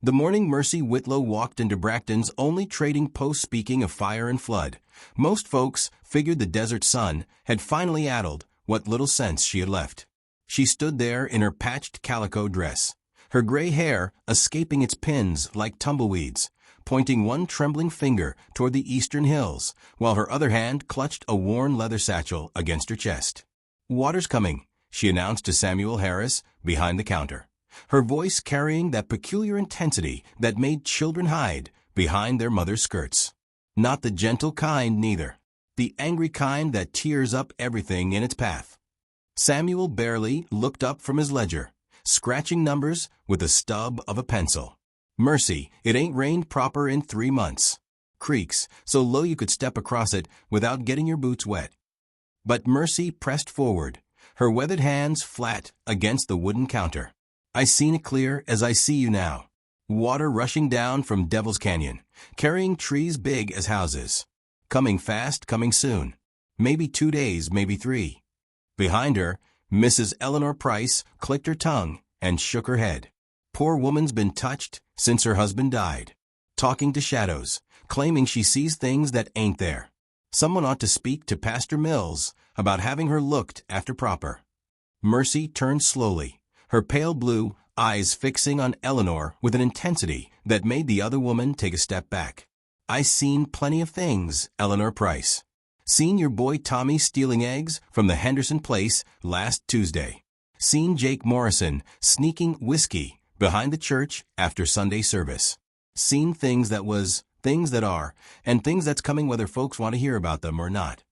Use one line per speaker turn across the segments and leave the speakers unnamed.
The morning Mercy Whitlow walked into Brackton's only trading post speaking of fire and flood. Most folks figured the desert sun had finally addled what little sense she had left. She stood there in her patched calico dress, her gray hair escaping its pins like tumbleweeds, pointing one trembling finger toward the eastern hills, while her other hand clutched a worn leather satchel against her chest. "Water's coming," she announced to Samuel Harris behind the counter, her voice carrying that peculiar intensity that made children hide behind their mother's skirts. Not the gentle kind, neither. The angry kind that tears up everything in its path. Samuel barely looked up from his ledger, scratching numbers with the stub of a pencil. "Mercy, it ain't rained proper in 3 months. Creeks, so low you could step across it without getting your boots wet." But Mercy pressed forward, her weathered hands flat against the wooden counter. "I seen it clear as I see you now. Water rushing down from Devil's Canyon, carrying trees big as houses. Coming fast, coming soon. Maybe 2 days, maybe 3. Behind her, Mrs. Eleanor Price clicked her tongue and shook her head. Poor woman's been touched since her husband died. Talking to shadows, claiming she sees things that ain't there. Someone ought to speak to Pastor Mills about having her looked after proper." Mercy turned slowly, her pale blue eyes fixing on Eleanor with an intensity that made the other woman take a step back. "I seen plenty of things, Eleanor Price. Seen your boy Tommy stealing eggs from the Henderson place last Tuesday. Seen Jake Morrison sneaking whiskey behind the church after Sunday service. Seen things that was, things that are, and things that's coming whether folks want to hear about them or not."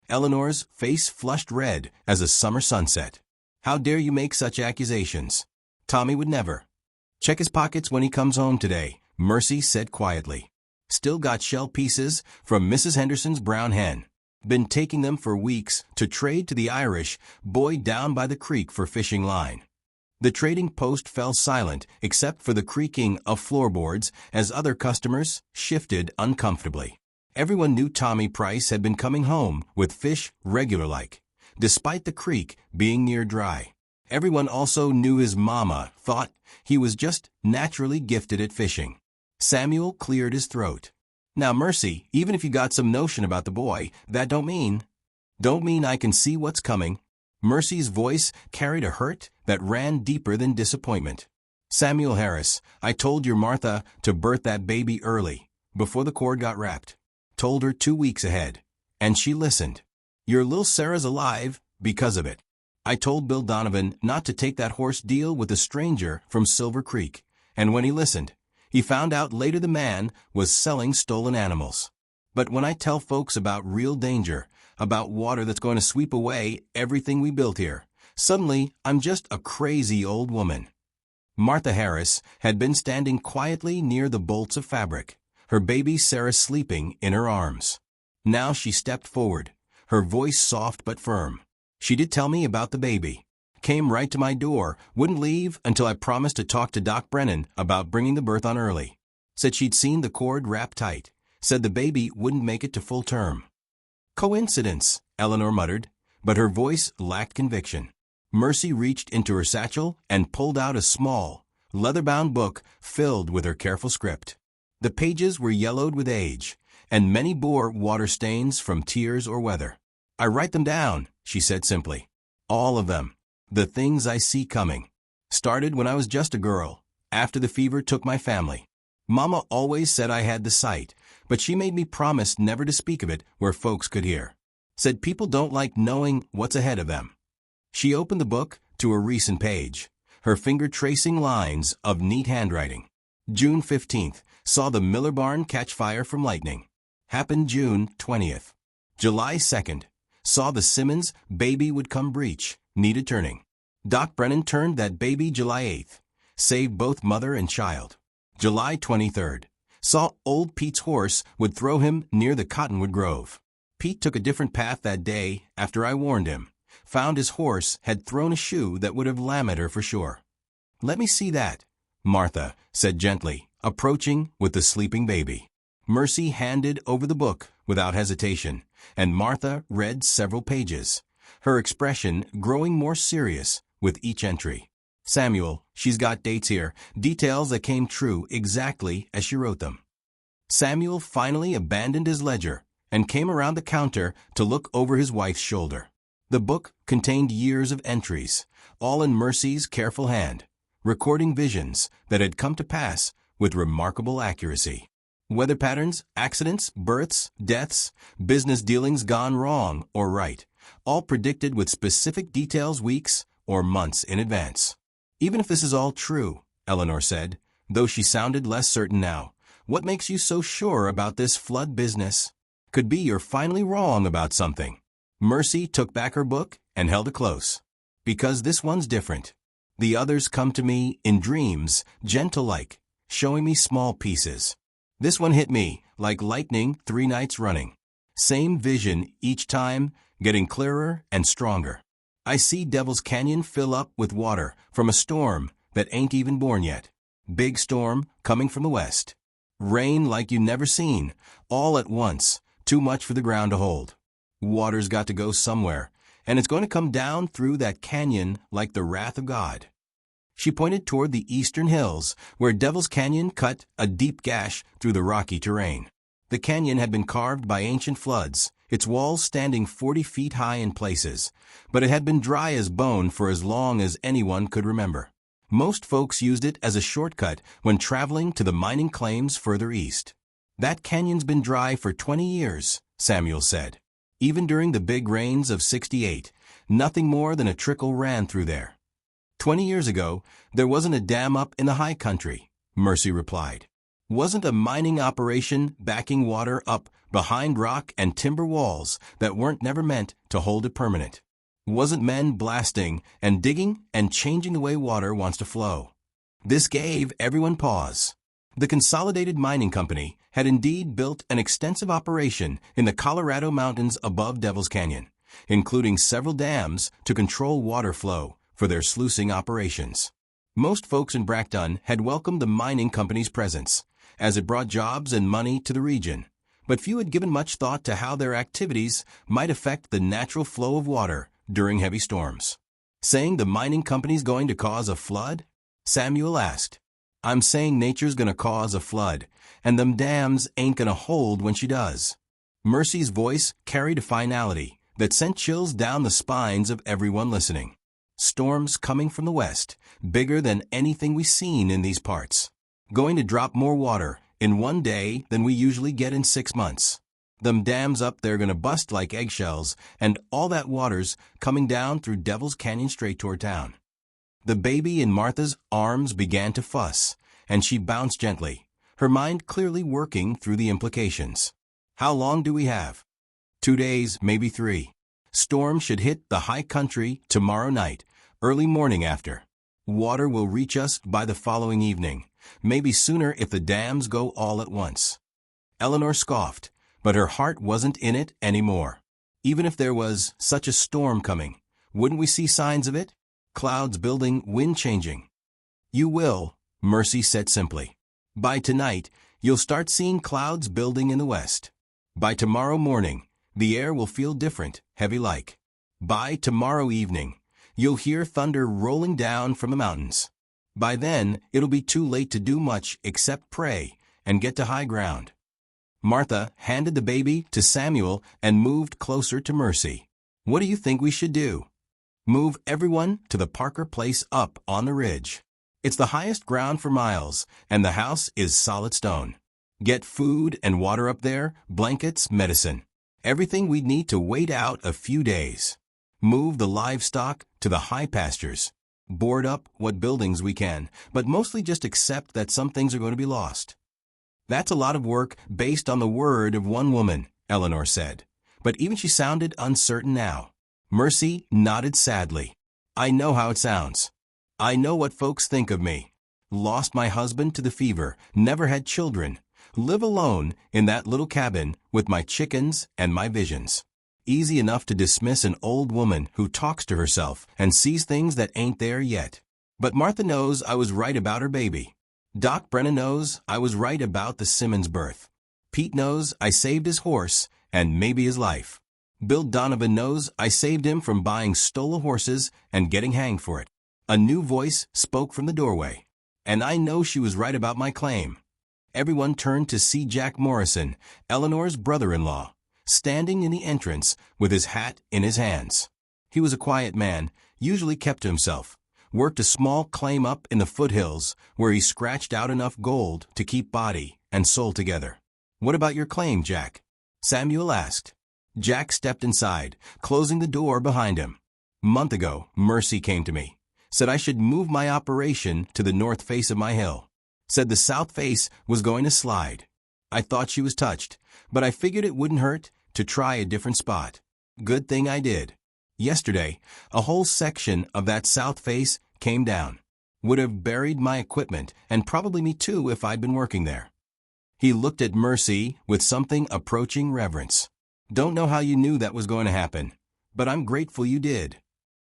Eleanor's face flushed red as a summer sunset. "How dare you make such accusations? Tommy would never." "Check his pockets when he comes home today," Mercy said quietly. "Still got shell pieces from Mrs. Henderson's brown hen. Been taking them for weeks to trade to the Irish boy down by the creek for fishing line." The trading post fell silent except for the creaking of floorboards as other customers shifted uncomfortably. Everyone knew Tommy Price had been coming home with fish regular-like, despite the creek being near dry. Everyone also knew his mama thought he was just naturally gifted at fishing. Samuel cleared his throat. "Now, Mercy, even if you got some notion about the boy, that don't mean I can see what's coming." Mercy's voice carried a hurt that ran deeper than disappointment. "Samuel Harris, I told your Martha to birth that baby early, before the cord got wrapped. Told her 2 weeks ahead. And she listened. Your little Sarah's alive because of it. I told Bill Donovan not to take that horse deal with a stranger from Silver Creek, and when he listened, he found out later the man was selling stolen animals. But when I tell folks about real danger, about water that's going to sweep away everything we built here, suddenly I'm just a crazy old woman." Martha Harris had been standing quietly near the bolts of fabric, her baby Sarah sleeping in her arms. Now she stepped forward, her voice soft but firm. "She did tell me about the baby. Came right to my door, wouldn't leave until I promised to talk to Doc Brennan about bringing the birth on early. Said she'd seen the cord wrapped tight. Said the baby wouldn't make it to full term." "Coincidence," Eleanor muttered, but her voice lacked conviction. Mercy reached into her satchel and pulled out a small, leather-bound book filled with her careful script. The pages were yellowed with age, and many bore water stains from tears or weather. "I write them down," she said simply. "All of them. The things I see coming. Started when I was just a girl, after the fever took my family. Mama always said I had the sight, but she made me promise never to speak of it where folks could hear. Said people don't like knowing what's ahead of them." She opened the book to a recent page, her finger tracing lines of neat handwriting. June 15th, saw the Miller barn catch fire from lightning. Happened June 20th. July 2nd, saw the Simmons baby would come breech, needed turning. Doc Brennan turned that baby July 8th, saved both mother and child. July 23rd, saw old Pete's horse would throw him near the Cottonwood Grove. Pete took a different path that day after I warned him. Found his horse had thrown a shoe that would have lammed her for sure. "Let me see that," Martha said gently, approaching with the sleeping baby. Mercy handed over the book without hesitation, and Martha read several pages, her expression growing more serious with each entry. Samuel, she's got dates here, details that came true exactly as she wrote them. Samuel finally abandoned his ledger and came around the counter to look over his wife's shoulder. The book contained years of entries, all in Mercy's careful hand, recording visions that had come to pass with remarkable accuracy. Weather patterns, accidents, births, deaths, business dealings gone wrong or right, all predicted with specific details weeks or months in advance. Even if this is all true, Eleanor said, though she sounded less certain now, what makes you so sure about this flood business? Could be you're finally wrong about something. Mercy took back her book and held it close. Because this one's different. The others come to me in dreams, gentle-like, showing me small pieces. This one hit me like lightning 3 nights running. Same vision each time, getting clearer and stronger. I see Devil's Canyon fill up with water from a storm that ain't even born yet. Big storm coming from the west. Rain like you never seen, all at once, too much for the ground to hold. Water's got to go somewhere, and it's going to come down through that canyon like the wrath of God. She pointed toward the eastern hills, where Devil's Canyon cut a deep gash through the rocky terrain. The canyon had been carved by ancient floods, its walls standing 40 feet high in places, but it had been dry as bone for as long as anyone could remember. Most folks used it as a shortcut when traveling to the mining claims further east. That canyon's been dry for 20 years, Samuel said. Even during the big rains of '68, nothing more than a trickle ran through there. 20 years ago, there wasn't a dam up in the high country, Mercy replied. Wasn't a mining operation backing water up behind rock and timber walls that weren't never meant to hold it permanent. Wasn't men blasting and digging and changing the way water wants to flow. This gave everyone pause. The Consolidated Mining Company had indeed built an extensive operation in the Colorado mountains above Devil's Canyon, including several dams to control water flow for their sluicing operations. Most folks in Brackton had welcomed the mining company's presence, as it brought jobs and money to the region, but few had given much thought to how their activities might affect the natural flow of water during heavy storms. Saying the mining company's going to cause a flood? Samuel asked. I'm saying nature's gonna cause a flood, and them dams ain't gonna hold when she does. Mercy's voice carried a finality that sent chills down the spines of everyone listening. Storms coming from the west, bigger than anything we've seen in these parts. Going to drop more water in one day than we usually get in 6 months. Them dams up there gonna bust like eggshells, and all that water's coming down through Devil's Canyon straight toward town. The baby in Martha's arms began to fuss, and she bounced gently, her mind clearly working through the implications. How long do we have? 2 days, maybe 3. Storm should hit the high country tomorrow night, early morning after. Water will reach us by the following evening, maybe sooner if the dams go all at once. Eleanor scoffed, but her heart wasn't in it anymore. Even if there was such a storm coming, wouldn't we see signs of it? Clouds building, wind changing. You will, Mercy said simply. By tonight, you'll start seeing clouds building in the west. By tomorrow morning, the air will feel different, heavy-like. By tomorrow evening, you'll hear thunder rolling down from the mountains. By then, it'll be too late to do much except pray and get to high ground. Martha handed the baby to Samuel and moved closer to Mercy. What do you think we should do? Move everyone to the Parker place up on the ridge. It's the highest ground for miles, and the house is solid stone. Get food and water up there, blankets, medicine. Everything we'd need to wait out a few days. Move the livestock to the high pastures. Board up what buildings we can, but mostly just accept that some things are going to be lost. That's a lot of work based on the word of one woman, Eleanor said. But even she sounded uncertain now. Mercy nodded sadly. I know how it sounds. I know what folks think of me. Lost my husband to the fever, never had children. Live alone in that little cabin with my chickens and my visions. Easy enough to dismiss an old woman who talks to herself and sees things that ain't there yet. But Martha knows I was right about her baby. Doc Brennan knows I was right about the Simmons birth. Pete knows I saved his horse and maybe his life. Bill Donovan knows I saved him from buying stolen horses and getting hanged for it. A new voice spoke from the doorway. And I know she was right about my claim. Everyone turned to see Jack Morrison, Eleanor's brother-in-law, standing in the entrance with his hat in his hands. He was a quiet man, usually kept to himself, worked a small claim up in the foothills where he scratched out enough gold to keep body and soul together. "What about your claim, Jack?" Samuel asked. Jack stepped inside, closing the door behind him. "Month ago, Mercy came to me, said I should move my operation to the north face of my hill. Said the south face was going to slide. I thought she was touched, but I figured it wouldn't hurt to try a different spot. Good thing I did. Yesterday, a whole section of that south face came down. Would have buried my equipment, and probably me too if I'd been working there." He looked at Mercy with something approaching reverence. "Don't know how you knew that was going to happen, but I'm grateful you did."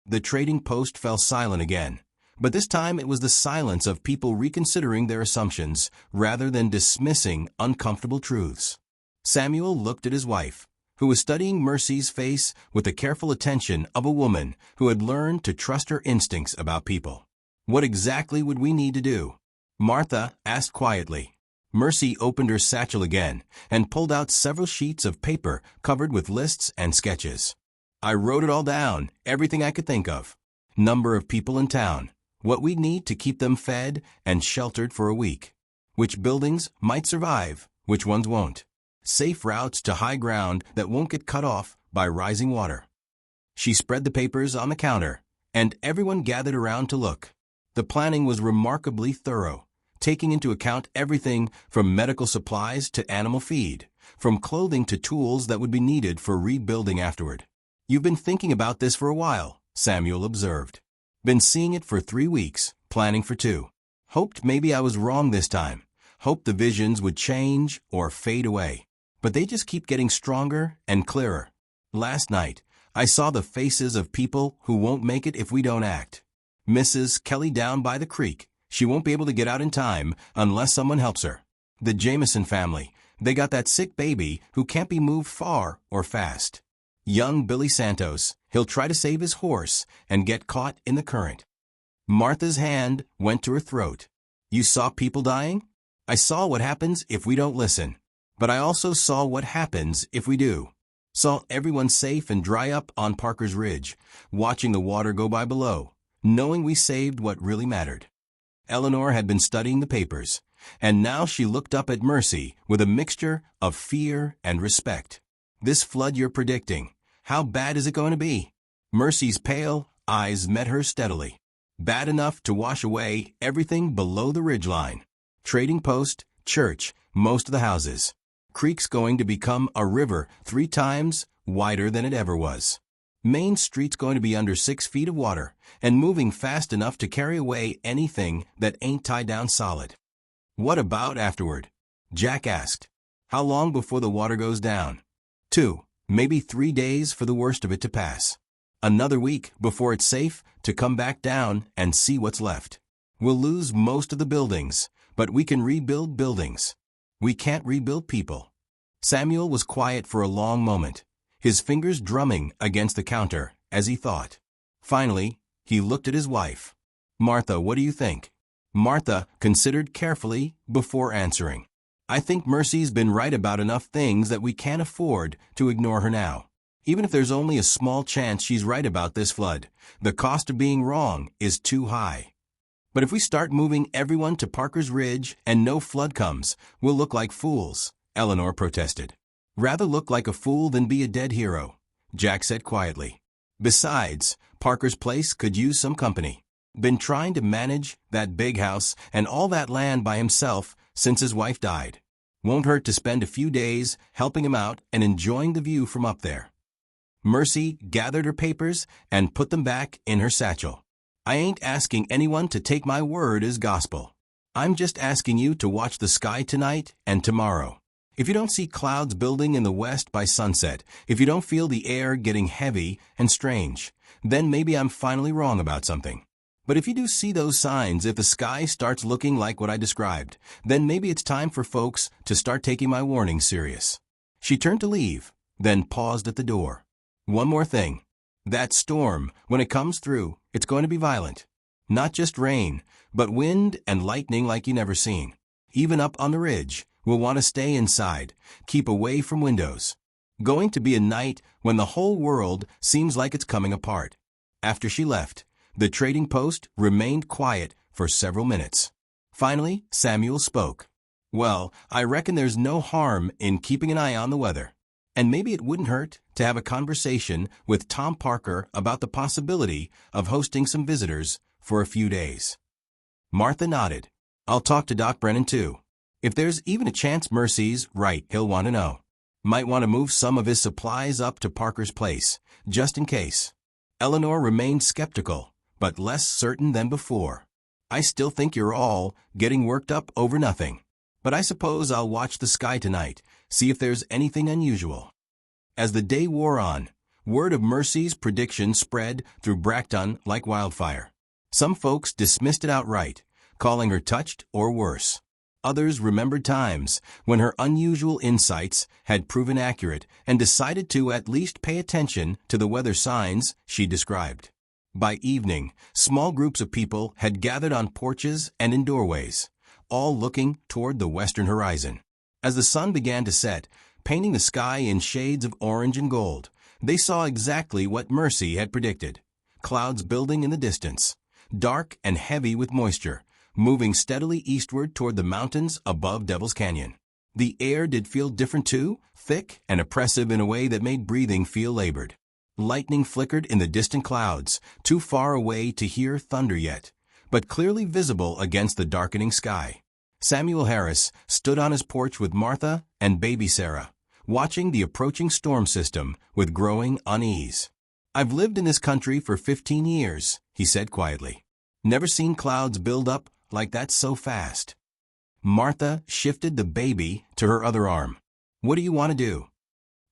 The trading post fell silent again, but this time it was the silence of people reconsidering their assumptions rather than dismissing uncomfortable truths. Samuel looked at his wife, who was studying Mercy's face with the careful attention of a woman who had learned to trust her instincts about people. "What exactly would we need to do?" Martha asked quietly. Mercy opened her satchel again and pulled out several sheets of paper covered with lists and sketches. "I wrote it all down, everything I could think of. Number of people in town, what we need to keep them fed and sheltered for a week, which buildings might survive, which ones won't, safe routes to high ground that won't get cut off by rising water." She spread the papers on the counter, and everyone gathered around to look. The planning was remarkably thorough, taking into account everything from medical supplies to animal feed, from clothing to tools that would be needed for rebuilding afterward. "You've been thinking about this for a while," Samuel observed. "Been seeing it for 3 weeks, planning for 2. Hoped maybe I was wrong this time. Hoped the visions would change or fade away. But they just keep getting stronger and clearer. Last night, I saw the faces of people who won't make it if we don't act. Mrs. Kelly down by the creek. She won't be able to get out in time unless someone helps her. The Jameson family. They got that sick baby who can't be moved far or fast. Young Billy Santos. He'll try to save his horse and get caught in the current." Martha's hand went to her throat. "You saw people dying? I saw what happens if we don't listen. But I also saw what happens if we do. Saw everyone safe and dry up on Parker's Ridge, watching the water go by below, knowing we saved what really mattered." Eleanor had been studying the papers, and now she looked up at Mercy with a mixture of fear and respect. "This flood you're predicting, how bad is it going to be?" Mercy's pale eyes met hers steadily. "Bad enough to wash away everything below the ridgeline. Trading post, church, most of the houses. Creek's going to become a river 3 times wider than it ever was. Main Street's going to be under 6 feet of water and moving fast enough to carry away anything that ain't tied down solid." "What about afterward?" Jack asked. "How long before the water goes down?" 2, maybe 3 days for the worst of it to pass. Another week before it's safe to come back down and see what's left. We'll lose most of the buildings, but we can rebuild buildings. We can't rebuild people." Samuel was quiet for a long moment, his fingers drumming against the counter as he thought. Finally, he looked at his wife. "Martha, what do you think?" Martha considered carefully before answering. "I think Mercy's been right about enough things that we can't afford to ignore her now. Even if there's only a small chance she's right about this flood, the cost of being wrong is too high. But if we start moving everyone to Parker's Ridge and no flood comes, we'll look like fools," Eleanor protested. "Rather look like a fool than be a dead hero," Jack said quietly. "Besides, Parker's place could use some company. Been trying to manage that big house and all that land by himself since his wife died. Won't hurt to spend a few days helping him out and enjoying the view from up there." Mercy gathered her papers and put them back in her satchel. "I ain't asking anyone to take my word as gospel. I'm just asking you to watch the sky tonight and tomorrow. If you don't see clouds building in the west by sunset, if you don't feel the air getting heavy and strange, then maybe I'm finally wrong about something. But if you do see those signs, if the sky starts looking like what I described, then maybe it's time for folks to start taking my warning serious." She turned to leave, then paused at the door. "One more thing. That storm, when it comes through, it's going to be violent. Not just rain, but wind and lightning like you never seen. Even up on the ridge, we'll want to stay inside, keep away from windows. Going to be a night when the whole world seems like it's coming apart. After she left, the trading post remained quiet for several minutes. Finally, Samuel spoke. Well, I reckon there's no harm in keeping an eye on the weather. And maybe it wouldn't hurt to have a conversation with Tom Parker about the possibility of hosting some visitors for a few days. Martha nodded. I'll talk to Doc Brennan too. If there's even a chance Mercy's right, he'll want to know. Might want to move some of his supplies up to Parker's place, just in case. Eleanor remained skeptical, but less certain than before. I still think you're all getting worked up over nothing. But I suppose I'll watch the sky tonight, see if there's anything unusual. As the day wore on, word of Mercy's prediction spread through Brackton like wildfire. Some folks dismissed it outright, calling her touched or worse. Others remembered times when her unusual insights had proven accurate and decided to at least pay attention to the weather signs she described. By evening, small groups of people had gathered on porches and in doorways, all looking toward the western horizon. As the sun began to set, painting the sky in shades of orange and gold, they saw exactly what Mercy had predicted. Clouds building in the distance, dark and heavy with moisture, moving steadily eastward toward the mountains above Devil's Canyon. The air did feel different too, thick and oppressive in a way that made breathing feel labored. Lightning flickered in the distant clouds, too far away to hear thunder yet, but clearly visible against the darkening sky. Samuel Harris stood on his porch with Martha and baby Sarah, watching the approaching storm system with growing unease. I've lived in this country for 15 years, he said quietly. Never seen clouds build up like that so fast. Martha shifted the baby to her other arm. What do you want to do?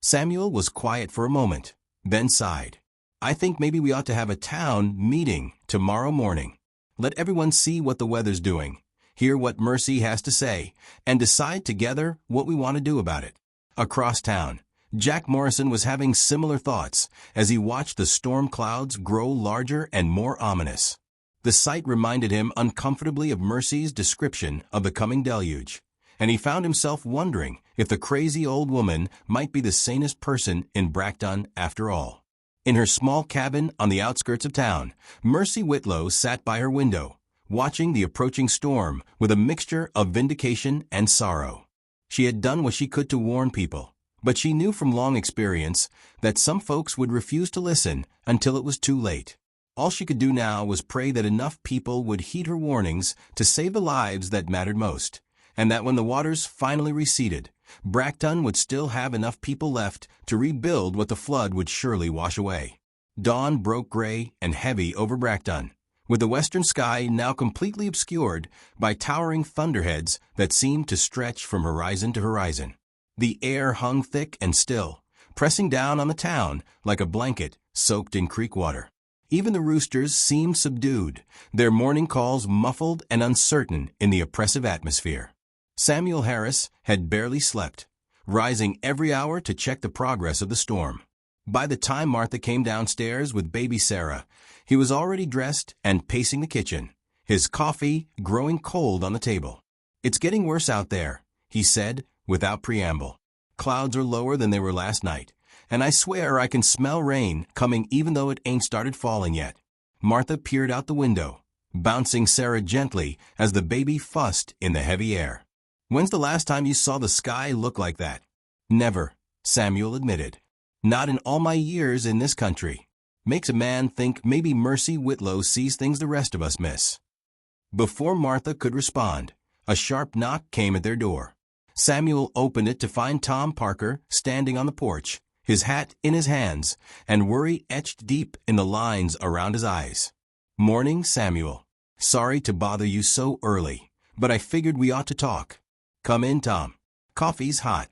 Samuel was quiet for a moment, then sighed. I think maybe we ought to have a town meeting tomorrow morning. Let everyone see what the weather's doing, hear what Mercy has to say, and decide together what we want to do about it. Across town, Jack Morrison was having similar thoughts as he watched the storm clouds grow larger and more ominous. The sight reminded him uncomfortably of Mercy's description of the coming deluge, and he found himself wondering if the crazy old woman might be the sanest person in Brackton after all. In her small cabin on the outskirts of town, Mercy Whitlow sat by her window, watching the approaching storm with a mixture of vindication and sorrow. She had done what she could to warn people, but she knew from long experience that some folks would refuse to listen until it was too late. All she could do now was pray that enough people would heed her warnings to save the lives that mattered most, and that when the waters finally receded, Brackton would still have enough people left to rebuild what the flood would surely wash away. Dawn broke gray and heavy over Brackton, with the western sky now completely obscured by towering thunderheads that seemed to stretch from horizon to horizon. The air hung thick and still, pressing down on the town like a blanket soaked in creek water. Even the roosters seemed subdued, their morning calls muffled and uncertain in the oppressive atmosphere. Samuel Harris had barely slept, rising every hour to check the progress of the storm. By the time Martha came downstairs with baby Sarah, he was already dressed and pacing the kitchen, his coffee growing cold on the table. It's getting worse out there, he said without preamble. Clouds are lower than they were last night, and I swear I can smell rain coming even though it ain't started falling yet. Martha peered out the window, bouncing Sarah gently as the baby fussed in the heavy air. When's the last time you saw the sky look like that? Never, Samuel admitted. Not in all my years in this country. Makes a man think maybe Mercy Whitlow sees things the rest of us miss. Before Martha could respond, a sharp knock came at their door. Samuel opened it to find Tom Parker standing on the porch, his hat in his hands, and worry etched deep in the lines around his eyes. Morning, Samuel. Sorry to bother you so early, but I figured we ought to talk. Come in, Tom. Coffee's hot.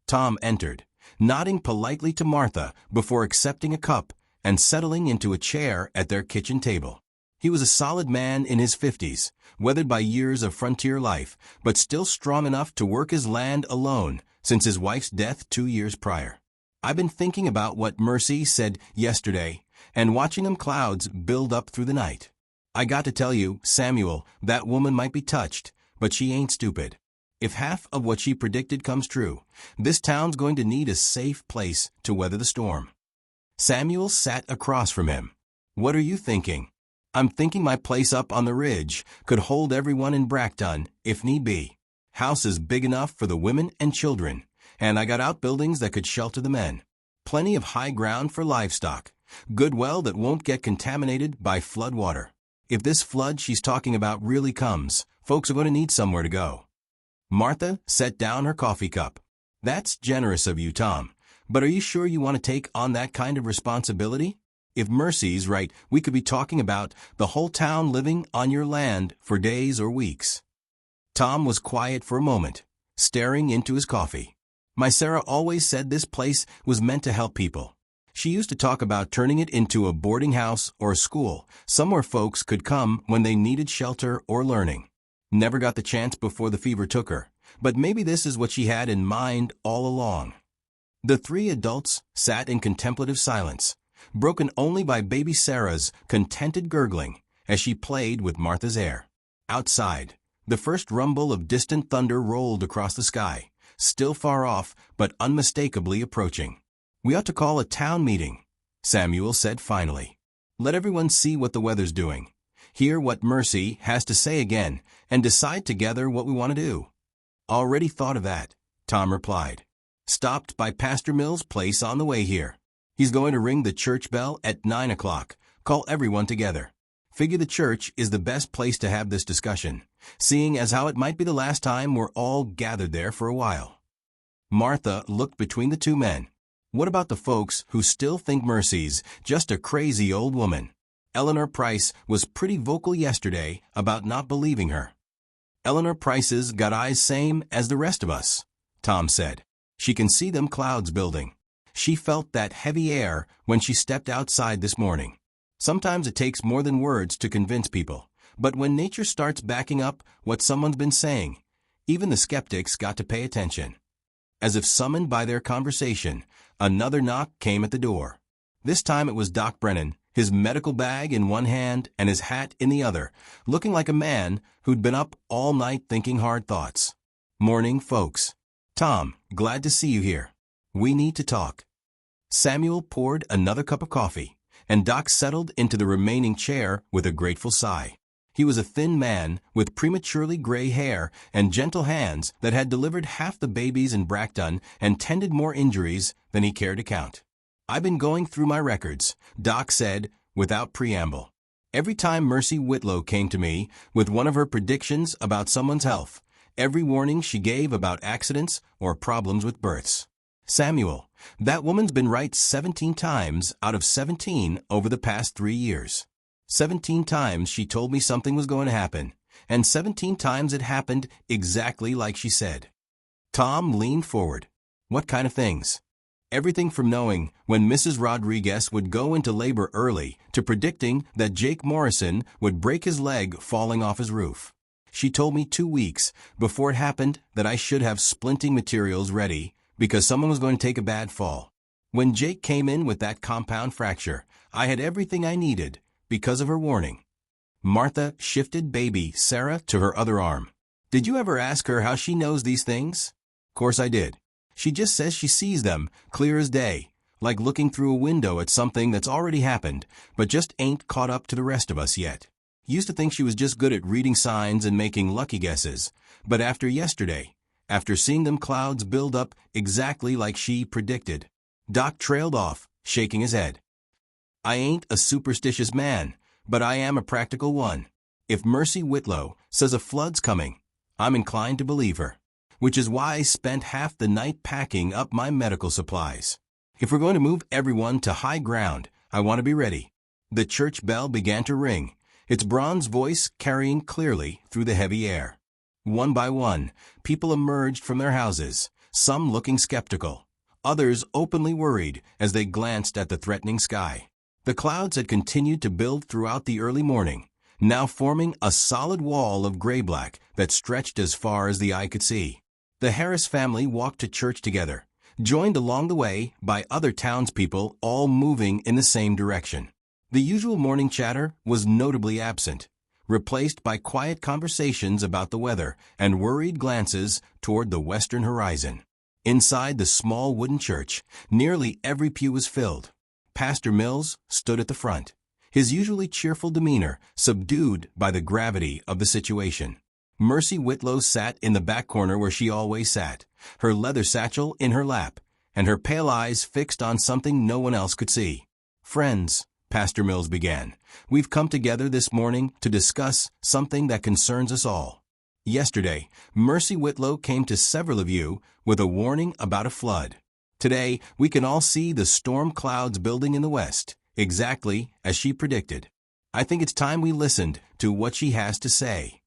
Tom entered, nodding politely to Martha before accepting a cup and settling into a chair at their kitchen table. He was a solid man in his 50s, weathered by years of frontier life, but still strong enough to work his land alone since his wife's death 2 years prior. I've been thinking about what Mercy said yesterday and watching them clouds build up through the night. I got to tell you, Samuel, that woman might be touched, but she ain't stupid. If half of what she predicted comes true, this town's going to need a safe place to weather the storm. Samuel sat across from him. What are you thinking? I'm thinking my place up on the ridge could hold everyone in Brackton, if need be. House is big enough for the women and children, and I got outbuildings that could shelter the men. Plenty of high ground for livestock. Good well that won't get contaminated by flood water. If this flood she's talking about really comes, folks are going to need somewhere to go. Martha set down her coffee cup. That's generous of you, Tom. But are you sure you want to take on that kind of responsibility? If Mercy's right, we could be talking about the whole town living on your land for days or weeks. Tom was quiet for a moment, staring into his coffee. My Sarah always said this place was meant to help people. She used to talk about turning it into a boarding house or a school, somewhere folks could come when they needed shelter or learning. Never got the chance before the fever took her, but maybe this is what she had in mind all along. The three adults sat in contemplative silence, broken only by baby Sarah's contented gurgling as she played with Martha's air. Outside, the first rumble of distant thunder rolled across the sky, still far off but unmistakably approaching. We ought to call a town meeting, Samuel said finally. Let everyone see what the weather's doing, hear what Mercy has to say again, and decide together what we want to do. Already thought of that, Tom replied. Stopped by Pastor Mill's place on the way here. He's going to ring the church bell at 9 o'clock, call everyone together. Figure the church is the best place to have this discussion, seeing as how it might be the last time we're all gathered there for a while. Martha looked between the two men. What about the folks who still think Mercy's just a crazy old woman? Eleanor Price was pretty vocal yesterday about not believing her. Eleanor Price's got eyes same as the rest of us, Tom said. She can see them clouds building. She felt that heavy air when she stepped outside this morning. Sometimes it takes more than words to convince people, but when nature starts backing up what someone's been saying, even the skeptics got to pay attention. As if summoned by their conversation, another knock came at the door. This time it was Doc Brennan, his medical bag in one hand and his hat in the other, looking like a man who'd been up all night thinking hard thoughts. Morning, folks. Tom, glad to see you here. We need to talk. Samuel poured another cup of coffee, and Doc settled into the remaining chair with a grateful sigh. He was a thin man with prematurely gray hair and gentle hands that had delivered half the babies in Brackton and tended more injuries than he cared to count. I've been going through my records, Doc said without preamble. Every time Mercy Whitlow came to me with one of her predictions about someone's health, every warning she gave about accidents or problems with births. Samuel, that woman's been right 17 times out of 17 over the past 3 years. 17 times she told me something was going to happen, and 17 times it happened exactly like she said. Tom leaned forward. What kind of things? Everything from knowing when Mrs. Rodriguez would go into labor early to predicting that Jake Morrison would break his leg falling off his roof. She told me 2 weeks before it happened that I should have splinting materials ready because someone was going to take a bad fall. When Jake came in with that compound fracture, I had everything I needed because of her warning. Martha shifted baby Sarah to her other arm. Did you ever ask her how she knows these things? Course I did. She just says she sees them clear as day, like looking through a window at something that's already happened, but just ain't caught up to the rest of us yet. Used to think she was just good at reading signs and making lucky guesses, but after yesterday, after seeing them clouds build up exactly like she predicted, Doc trailed off, shaking his head. I ain't a superstitious man, but I am a practical one. If Mercy Whitlow says a flood's coming, I'm inclined to believe her, which is why I spent half the night packing up my medical supplies. If we're going to move everyone to high ground, I want to be ready. The church bell began to ring, its bronze voice carrying clearly through the heavy air. One by one, people emerged from their houses, some looking skeptical, others openly worried as they glanced at the threatening sky. The clouds had continued to build throughout the early morning, now forming a solid wall of gray-black that stretched as far as the eye could see. The Harris family walked to church together, joined along the way by other townspeople all moving in the same direction. The usual morning chatter was notably absent, replaced by quiet conversations about the weather and worried glances toward the western horizon. Inside the small wooden church, nearly every pew was filled. Pastor Mills stood at the front, his usually cheerful demeanor subdued by the gravity of the situation. Mercy Whitlow sat in the back corner where she always sat, her leather satchel in her lap, and her pale eyes fixed on something no one else could see. "Friends," Pastor Mills began, "we've come together this morning to discuss something that concerns us all. Yesterday, Mercy Whitlow came to several of you with a warning about a flood. Today, we can all see the storm clouds building in the west, exactly as she predicted. I think it's time we listened to what she has to say."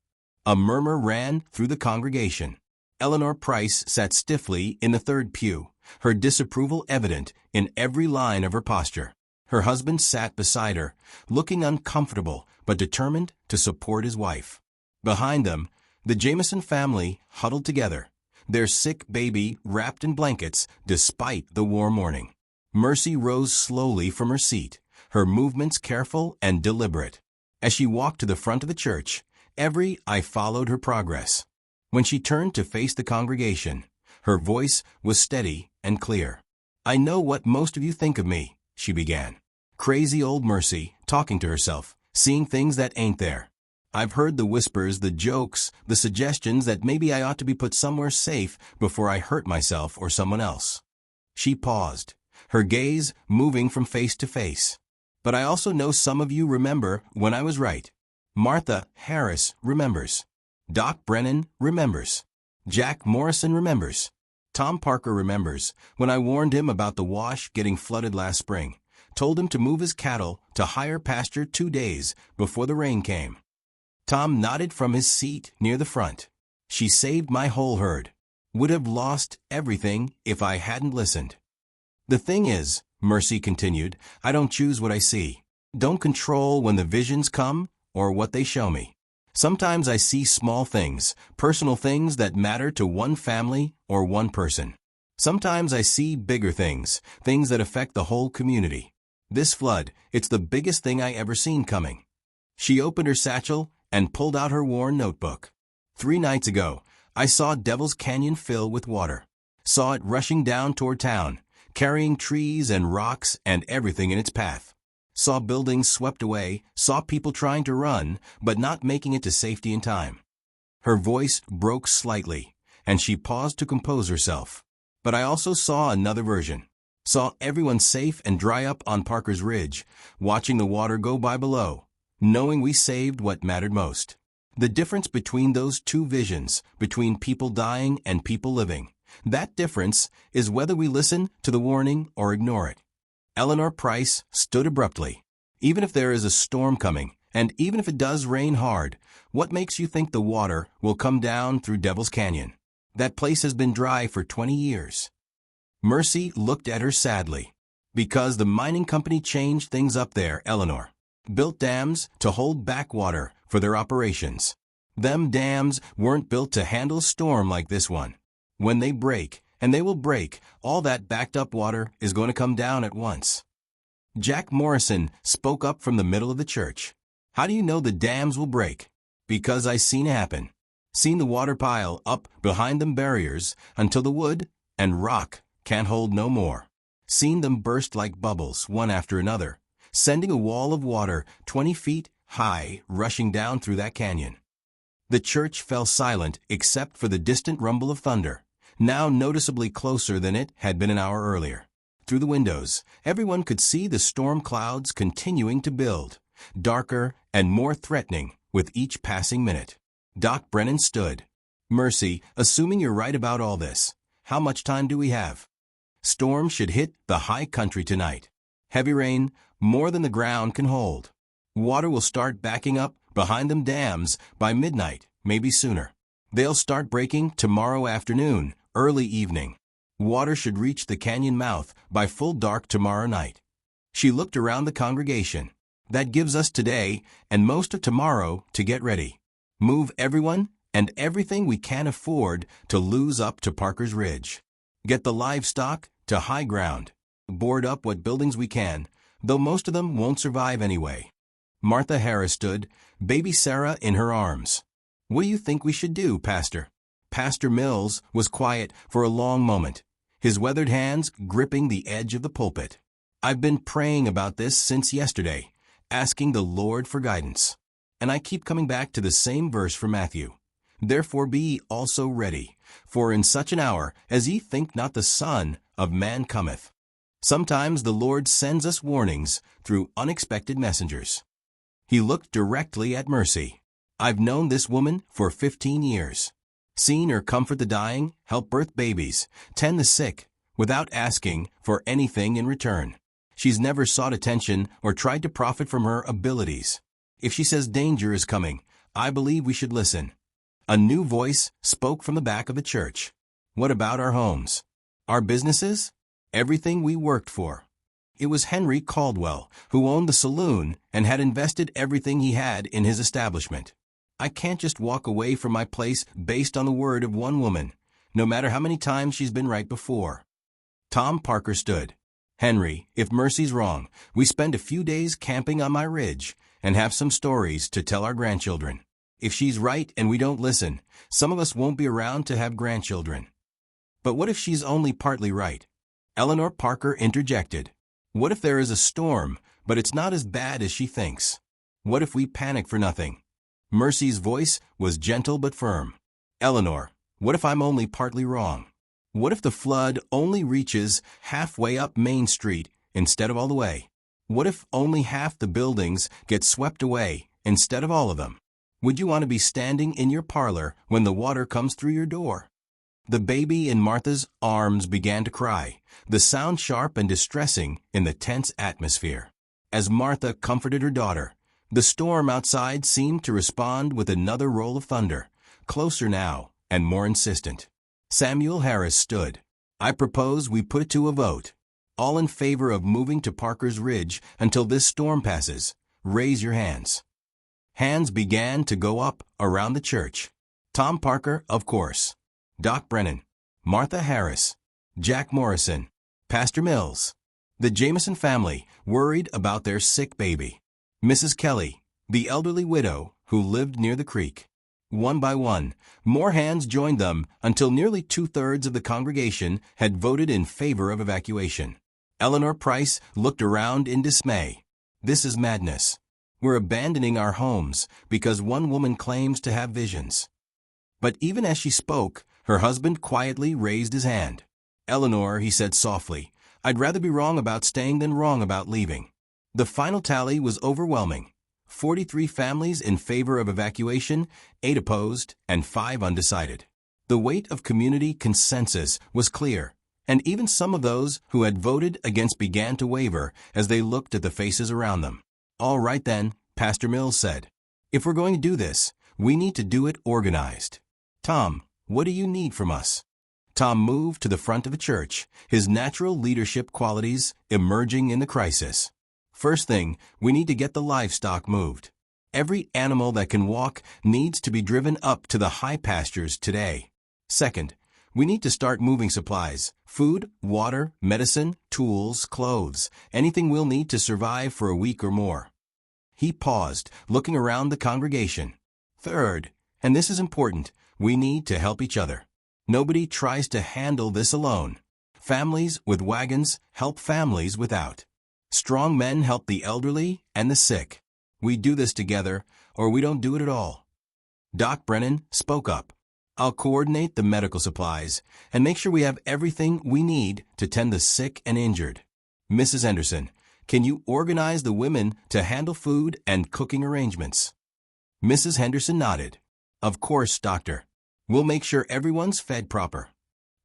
A murmur ran through the congregation. Eleanor Price sat stiffly in the third pew, her disapproval evident in every line of her posture. Her husband sat beside her, looking uncomfortable but determined to support his wife. Behind them, the Jameson family huddled together, their sick baby wrapped in blankets despite the warm morning. Mercy rose slowly from her seat, her movements careful and deliberate. As she walked to the front of the church, every eye followed her progress. When she turned to face the congregation, her voice was steady and clear. "I know what most of you think of me," she began. "Crazy old Mercy, talking to herself, seeing things that ain't there. I've heard the whispers, the jokes, the suggestions that maybe I ought to be put somewhere safe before I hurt myself or someone else." She paused, her gaze moving from face to face. "But I also know some of you remember when I was right. Martha Harris remembers. Doc Brennan remembers. Jack Morrison remembers. Tom Parker remembers when I warned him about the wash getting flooded last spring, told him to move his cattle to higher pasture 2 days before the rain came." Tom nodded from his seat near the front. "She saved my whole herd. Would have lost everything if I hadn't listened." "The thing is," Mercy continued, "I don't choose what I see. Don't control when the visions come or what they show me. Sometimes I see small things, personal things that matter to one family or one person. Sometimes I see bigger things, things that affect the whole community. This flood, it's the biggest thing I ever seen coming." She opened her satchel and pulled out her worn notebook. "3 nights ago, I saw Devil's Canyon fill with water. Saw it rushing down toward town, carrying trees and rocks and everything in its path. Saw buildings swept away, saw people trying to run, but not making it to safety in time." Her voice broke slightly, and she paused to compose herself. "But I also saw another version. Saw everyone safe and dry up on Parker's Ridge, watching the water go by below, knowing we saved what mattered most. The difference between those two visions, between people dying and people living, that difference is whether we listen to the warning or ignore it." Eleanor Price stood abruptly. "Even if there is a storm coming, and even if it does rain hard, what makes you think the water will come down through Devil's Canyon? That place has been dry for 20 years. Mercy looked at her sadly. "Because the mining company changed things up there, Eleanor. Built dams to hold back water for their operations. Them dams weren't built to handle a storm like this one. When they break, and they will break, all that backed up water is going to come down at once." Jack Morrison spoke up from the middle of the church. "How do you know the dams will break?" "Because I seen it happen. Seen the water pile up behind them barriers until the wood and rock can't hold no more. Seen them burst like bubbles, one after another, sending a wall of water 20 feet high rushing down through that canyon." The church fell silent except for the distant rumble of thunder, now noticeably closer than it had been an hour earlier. Through the windows, everyone could see the storm clouds continuing to build, darker and more threatening with each passing minute. Doc Brennan stood. "Mercy, assuming you're right about all this, how much time do we have?" "Storm should hit the high country tonight. Heavy rain, more than the ground can hold. Water will start backing up behind them dams by midnight, maybe sooner. They'll start breaking tomorrow afternoon, early evening. Water should reach the canyon mouth by full dark tomorrow night." She looked around the congregation. "That gives us today and most of tomorrow to get ready. Move everyone and everything we can afford to lose up to Parker's Ridge. Get the livestock to high ground. Board up what buildings we can. though most of them won't survive anyway. Martha Harris stood, baby Sarah in her arms. "What do you think we should do, Pastor?" Pastor Mills was quiet for a long moment, his weathered hands gripping the edge of the pulpit. "I've been praying about this since yesterday, asking the Lord for guidance. And I keep coming back to the same verse from Matthew. Therefore be ye also ready, for in such an hour as ye think not the Son of Man cometh." Sometimes the Lord sends us warnings through unexpected messengers. He looked directly at Mercy. "I've known this woman for 15 years. Seen her comfort the dying, help birth babies, tend the sick, without asking for anything in return. She's never sought attention or tried to profit from her abilities. If she says danger is coming, I believe we should listen." A new voice spoke from the back of the church. "What about our homes? Our businesses? Everything we worked for?" It was Henry Caldwell, who owned the saloon and had invested everything he had in his establishment. "I can't just walk away from my place based on the word of one woman, no matter how many times she's been right before." Tom Parker stood. "Henry, if Mercy's wrong, we spend a few days camping on my ridge and have some stories to tell our grandchildren. If she's right and we don't listen, some of us won't be around to have grandchildren." "But what if she's only partly right?" Eleanor Parker interjected. "What if there is a storm, but it's not as bad as she thinks? What if we panic for nothing?" Mercy's voice was gentle but firm. "Eleanor, what if I'm only partly wrong? What if the flood only reaches halfway up Main Street instead of all the way? What if only half the buildings get swept away instead of all of them? Would you want to be standing in your parlor when the water comes through your door?" The baby in Martha's arms began to cry, the sound sharp and distressing in the tense atmosphere. As Martha comforted her daughter, the storm outside seemed to respond with another roll of thunder, closer now and more insistent. Samuel Harris stood. "I propose we put it to a vote. All in favor of moving to Parker's Ridge until this storm passes, raise your hands." Hands began to go up around the church. Tom Parker, of course. Doc Brennan. Martha Harris. Jack Morrison. Pastor Mills. The Jameson family, worried about their sick baby. Mrs. Kelly, the elderly widow who lived near the creek. One by one, more hands joined them until nearly 2/3 of the congregation had voted in favor of evacuation. Eleanor Price looked around in dismay. "This is madness. We're abandoning our homes because one woman claims to have visions." But even as she spoke, her husband quietly raised his hand. "Eleanor," he said softly, "I'd rather be wrong about staying than wrong about leaving." The final tally was overwhelming. 43 families in favor of evacuation, 8 opposed, and 5 undecided. The weight of community consensus was clear, and even some of those who had voted against began to waver as they looked at the faces around them. "All right then," Pastor Mills said. "If we're going to do this, we need to do it organized. Tom, what do you need from us?" Tom moved to the front of the church, his natural leadership qualities emerging in the crisis. "First thing, we need to get the livestock moved. Every animal that can walk needs to be driven up to the high pastures today. Second, we need to start moving supplies, food, water, medicine, tools, clothes, anything we'll need to survive for a week or more." He paused, looking around the congregation. "Third, and this is important, we need to help each other. Nobody tries to handle this alone. Families with wagons help families without. Strong men help the elderly and the sick. We do this together, or we don't do it at all." Doc Brennan spoke up. "I'll coordinate the medical supplies and make sure we have everything we need to tend the sick and injured. Mrs. Henderson, can you organize the women to handle food and cooking arrangements?" Mrs. Henderson nodded. "Of course, Doctor. We'll make sure everyone's fed proper."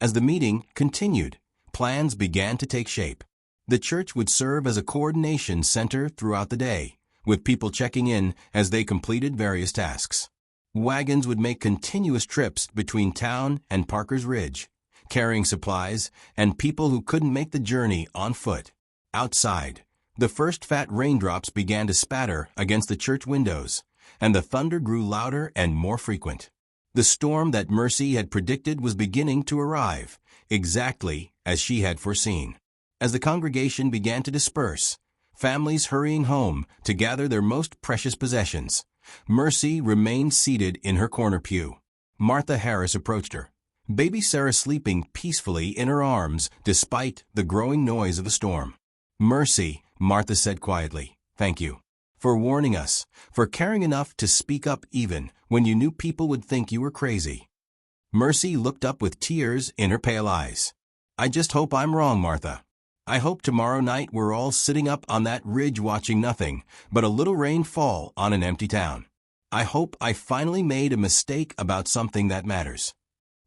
As the meeting continued, plans began to take shape. The church would serve as a coordination center throughout the day, with people checking in as they completed various tasks. Wagons would make continuous trips between town and Parker's Ridge, carrying supplies and people who couldn't make the journey on foot. Outside, the first fat raindrops began to spatter against the church windows, and the thunder grew louder and more frequent. The storm that Mercy had predicted was beginning to arrive, exactly as she had foreseen. As the congregation began to disperse, families hurrying home to gather their most precious possessions. Mercy remained seated in her corner pew. Martha Harris approached her, baby Sarah sleeping peacefully in her arms despite the growing noise of the storm. "Mercy," Martha said quietly, "thank you for warning us, for caring enough to speak up even when you knew people would think you were crazy." Mercy looked up with tears in her pale eyes. "I just hope I'm wrong, Martha. I hope tomorrow night we're all sitting up on that ridge watching nothing but a little rain fall on an empty town. I hope I finally made a mistake about something that matters."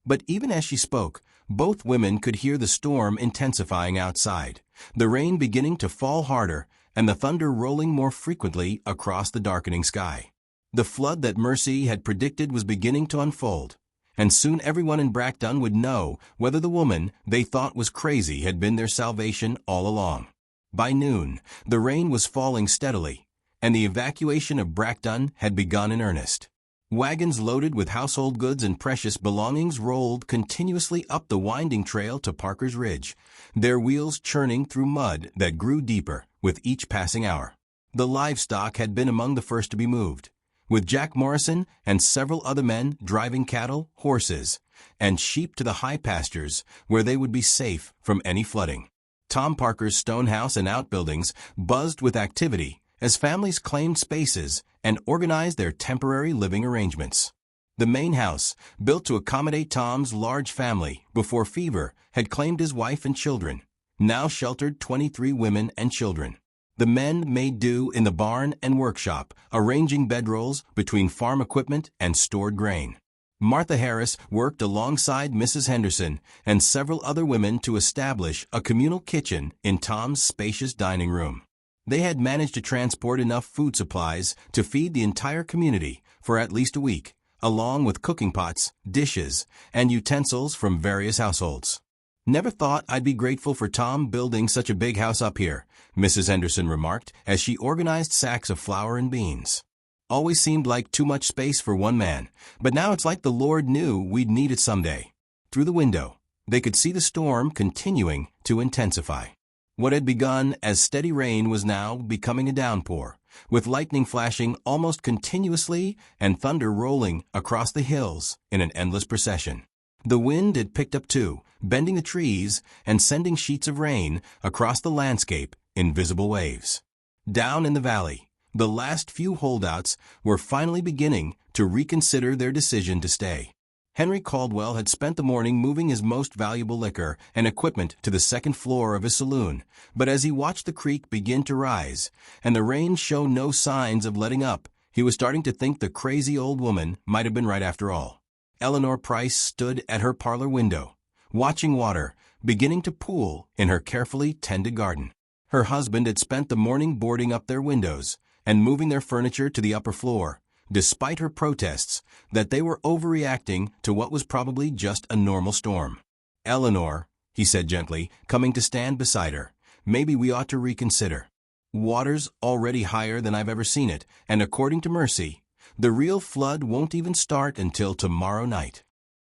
But even as she spoke, both women could hear the storm intensifying outside, the rain beginning to fall harder and the thunder rolling more frequently across the darkening sky. The flood that Mercy had predicted was beginning to unfold, and soon everyone in Brackton would know whether the woman they thought was crazy had been their salvation all along. By noon, the rain was falling steadily, and the evacuation of Brackton had begun in earnest. Wagons loaded with household goods and precious belongings rolled continuously up the winding trail to Parker's Ridge, their wheels churning through mud that grew deeper with each passing hour. The livestock had been among the first to be moved, with Jack Morrison and several other men driving cattle, horses, and sheep to the high pastures where they would be safe from any flooding. Tom Parker's stone house and outbuildings buzzed with activity as families claimed spaces and organized their temporary living arrangements. The main house, built to accommodate Tom's large family before fever had claimed his wife and children, now sheltered 23 women and children. The men made do in the barn and workshop, arranging bedrolls between farm equipment and stored grain. Martha Harris worked alongside Mrs. Henderson and several other women to establish a communal kitchen in Tom's spacious dining room. They had managed to transport enough food supplies to feed the entire community for at least a week, along with cooking pots, dishes, and utensils from various households. "Never thought I'd be grateful for Tom building such a big house up here," Mrs. Henderson remarked as she organized sacks of flour and beans. "Always seemed like too much space for one man, but now it's like the Lord knew we'd need it someday." Through the window, they could see the storm continuing to intensify. What had begun as steady rain was now becoming a downpour, with lightning flashing almost continuously and thunder rolling across the hills in an endless procession. The wind had picked up too, bending the trees and sending sheets of rain across the landscape in visible waves. Down in the valley, the last few holdouts were finally beginning to reconsider their decision to stay. Henry Caldwell had spent the morning moving his most valuable liquor and equipment to the second floor of his saloon, but as he watched the creek begin to rise and the rain show no signs of letting up, he was starting to think the crazy old woman might have been right after all. Eleanor Price stood at her parlor window, watching water beginning to pool in her carefully tended garden. Her husband had spent the morning boarding up their windows and moving their furniture to the upper floor, despite her protests that they were overreacting to what was probably just a normal storm. "Eleanor," he said gently, coming to stand beside her, "maybe we ought to reconsider. Water's already higher than I've ever seen it, and according to Mercy, the real flood won't even start until tomorrow night."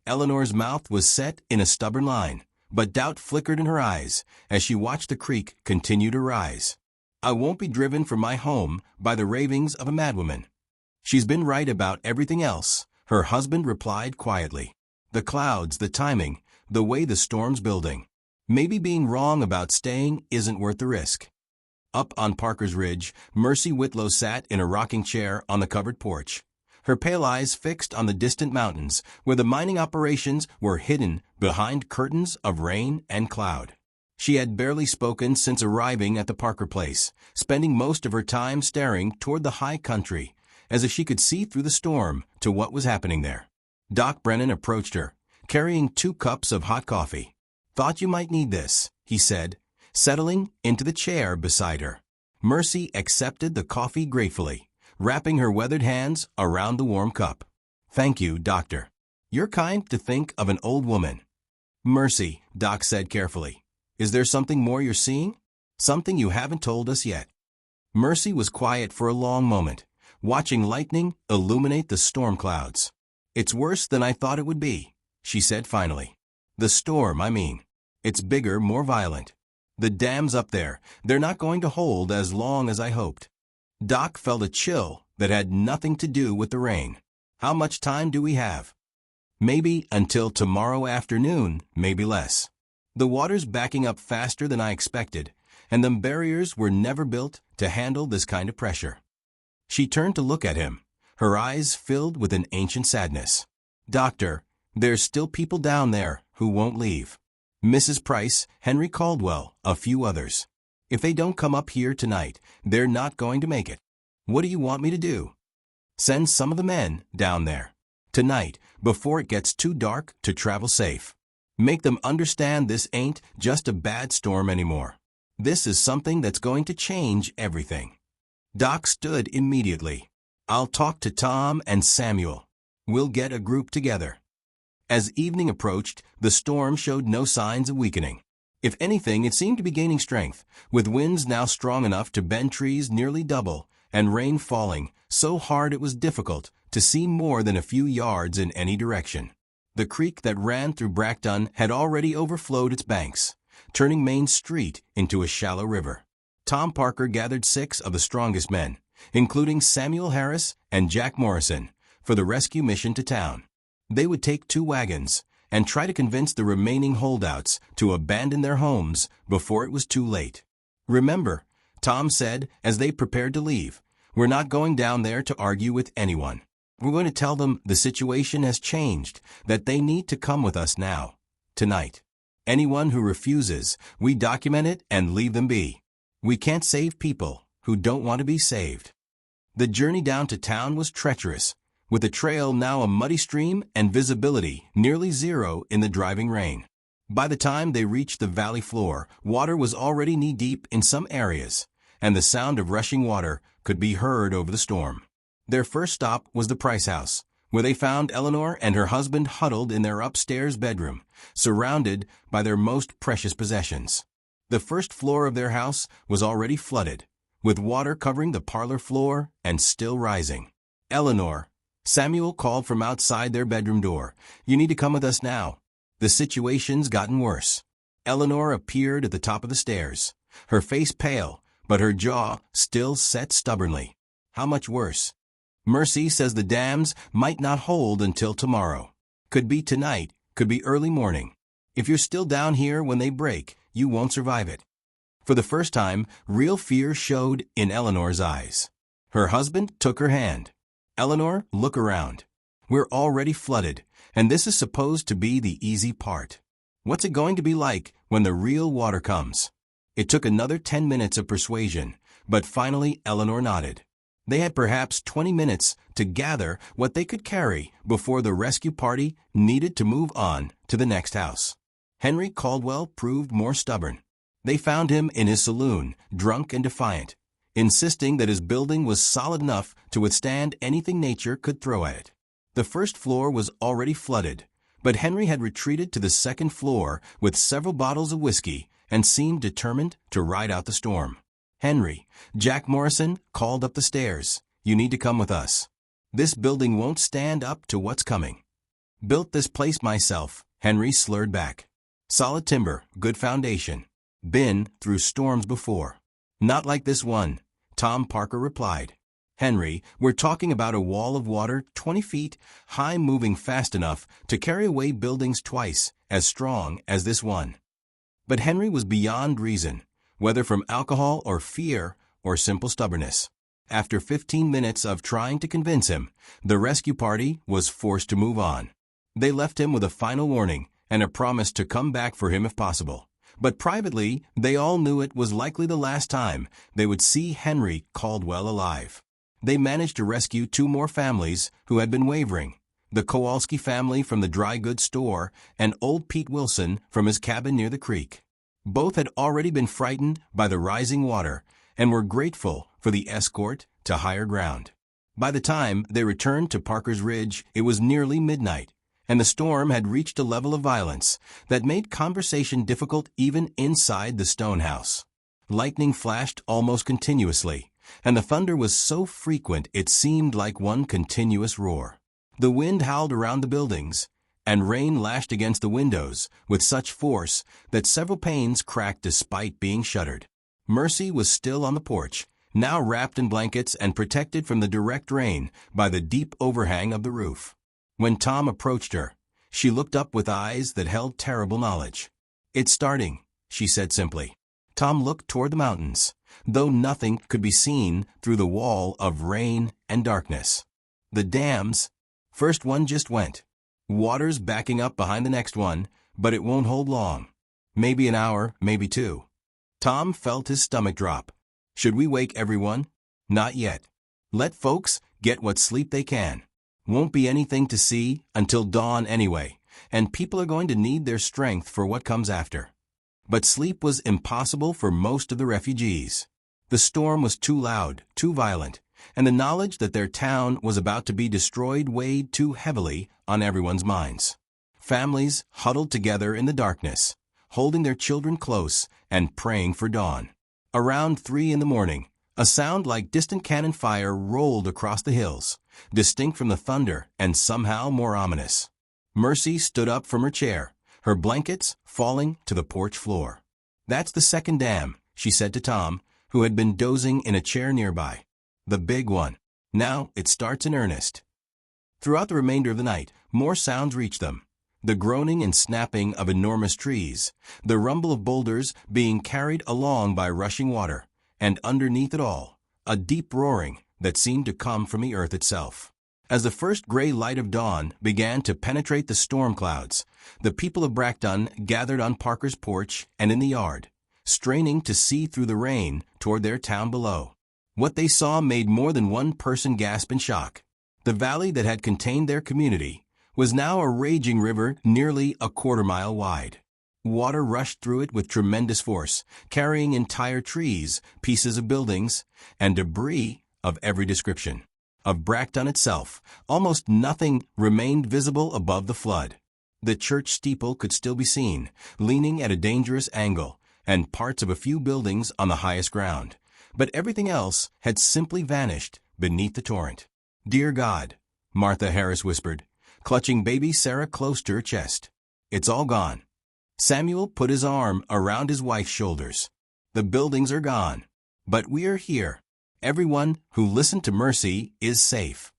Eleanor's mouth was set in a stubborn line, but doubt flickered in her eyes as she watched the creek continue to rise. "I won't be driven from my home by the ravings of a madwoman." "She's been right about everything else," her husband replied quietly. "The clouds, the timing, the way the storm's building. Maybe being wrong about staying isn't worth the risk." Up on Parker's Ridge, Mercy Whitlow sat in a rocking chair on the covered porch, her pale eyes fixed on the distant mountains where the mining operations were hidden behind curtains of rain and cloud. She had barely spoken since arriving at the Parker place, spending most of her time staring toward the high country, as if she could see through the storm to what was happening there. Doc Brennan approached her, carrying 2 cups of hot coffee. "Thought you might need this," he said, settling into the chair beside her. Mercy accepted the coffee gratefully, wrapping her weathered hands around the warm cup. "Thank you, Doctor. You're kind to think of an old woman." "Mercy," Doc said carefully, "is there something more you're seeing? Something you haven't told us yet?" Mercy was quiet for a long moment, watching lightning illuminate the storm clouds. "It's worse than I thought it would be," she said finally. "The storm, I mean. It's bigger, more violent. The dams up there, they're not going to hold as long as I hoped. Doc felt a chill that had nothing to do with the rain. How much time do we have? Maybe until tomorrow afternoon, maybe less. The water's backing up faster than I expected, and them barriers were never built to handle this kind of pressure. She turned to look at him, her eyes filled with an ancient sadness. Doctor, there's still people down there who won't leave. Mrs. Price, Henry Caldwell, a few others. If they don't come up here tonight, they're not going to make it. What do you want me to do? Send some of the men down there. Tonight, before it gets too dark to travel safe. Make them understand this ain't just a bad storm anymore. This is something that's going to change everything. Doc stood immediately. I'll talk to Tom and Samuel. We'll get a group together. As evening approached, the storm showed no signs of weakening. If anything, it seemed to be gaining strength, with winds now strong enough to bend trees nearly double, and rain falling so hard it was difficult to see more than a few yards in any direction. The creek that ran through Brackton had already overflowed its banks, turning Main Street into a shallow river. Tom Parker gathered 6 of the strongest men, including Samuel Harris and Jack Morrison, for the rescue mission to town. They would take 2 wagons and try to convince the remaining holdouts to abandon their homes before it was too late. Remember, Tom said as they prepared to leave, we're not going down there to argue with anyone. We're going to tell them the situation has changed, that they need to come with us now, tonight. Anyone who refuses, we document it and leave them be. We can't save people who don't want to be saved. The journey down to town was treacherous, with the trail now a muddy stream and visibility nearly zero in the driving rain. By the time they reached the valley floor, water was already knee-deep in some areas, and the sound of rushing water could be heard over the storm. Their first stop was the Price house, where they found Eleanor and her husband huddled in their upstairs bedroom, surrounded by their most precious possessions. The first floor of their house was already flooded, with water covering the parlor floor and still rising. Eleanor, Samuel called from outside their bedroom door, you need to come with us now. The situation's gotten worse. Eleanor appeared at the top of the stairs, her face pale, but her jaw still set stubbornly. How much worse? Mercy says the dams might not hold until tomorrow. Could be tonight, could be early morning. If you're still down here when they break, you won't survive it. For the first time, real fear showed in Eleanor's eyes. Her husband took her hand. Eleanor, look around. We're already flooded, and this is supposed to be the easy part. What's it going to be like when the real water comes? It took another 10 minutes of persuasion, but finally Eleanor nodded. They had perhaps 20 minutes to gather what they could carry before the rescue party needed to move on to the next house. Henry Caldwell proved more stubborn. They found him in his saloon, drunk and defiant, insisting that his building was solid enough to withstand anything nature could throw at it. The first floor was already flooded, but Henry had retreated to the second floor with several bottles of whiskey and seemed determined to ride out the storm. Henry, Jack Morrison called up the stairs. You need to come with us. This building won't stand up to what's coming. Built this place myself, Henry slurred back. Solid timber, good foundation. Been through storms before. Not like this one, Tom Parker replied. Henry, we're talking about a wall of water 20 feet high moving fast enough to carry away buildings twice as strong as this one. But Henry was beyond reason, whether from alcohol or fear or simple stubbornness. After 15 minutes of trying to convince him, the rescue party was forced to move on. They left him with a final warning and a promise to come back for him if possible. But privately, they all knew it was likely the last time they would see Henry Caldwell alive. They managed to rescue 2 more families who had been wavering, the Kowalski family from the dry goods store and old Pete Wilson from his cabin near the creek. Both had already been frightened by the rising water and were grateful for the escort to higher ground. By the time they returned to Parker's Ridge, it was nearly midnight, and the storm had reached a level of violence that made conversation difficult even inside the stone house. Lightning flashed almost continuously, and the thunder was so frequent it seemed like one continuous roar. The wind howled around the buildings, and rain lashed against the windows with such force that several panes cracked despite being shuttered. Mercy was still on the porch, now wrapped in blankets and protected from the direct rain by the deep overhang of the roof. When Tom approached her, she looked up with eyes that held terrible knowledge. "It's starting," she said simply. Tom looked toward the mountains, though nothing could be seen through the wall of rain and darkness. The dams, first one just went. Water's backing up behind the next one, but it won't hold long. Maybe an hour, maybe two. Tom felt his stomach drop. Should we wake everyone? Not yet. Let folks get what sleep they can. Won't be anything to see until dawn anyway, and people are going to need their strength for what comes after. But sleep was impossible for most of the refugees. The storm was too loud, too violent, and the knowledge that their town was about to be destroyed weighed too heavily on everyone's minds. Families huddled together in the darkness, holding their children close and praying for dawn. Around 3 in the morning, a sound like distant cannon fire rolled across the hills, distinct from the thunder and somehow more ominous. Mercy stood up from her chair, her blankets falling to the porch floor. "That's the second dam," she said to Tom, who had been dozing in a chair nearby. "The big one. Now it starts in earnest." Throughout the remainder of the night, more sounds reached them. The groaning and snapping of enormous trees, the rumble of boulders being carried along by rushing water, and underneath it all, a deep roaring that seemed to come from the earth itself. As the first gray light of dawn began to penetrate the storm clouds, the people of Brackton gathered on Parker's porch and in the yard, straining to see through the rain toward their town below. What they saw made more than one person gasp in shock. The valley that had contained their community was now a raging river nearly a quarter-mile wide. Water rushed through it with tremendous force, carrying entire trees, pieces of buildings, and debris of every description. Of Brackton itself, almost nothing remained visible above the flood. The church steeple could still be seen, leaning at a dangerous angle, and parts of a few buildings on the highest ground. But everything else had simply vanished beneath the torrent. "Dear God," Martha Harris whispered, clutching baby Sarah close to her chest. "It's all gone." Samuel put his arm around his wife's shoulders. "The buildings are gone, but we are here. Everyone who listened to Mercy is safe."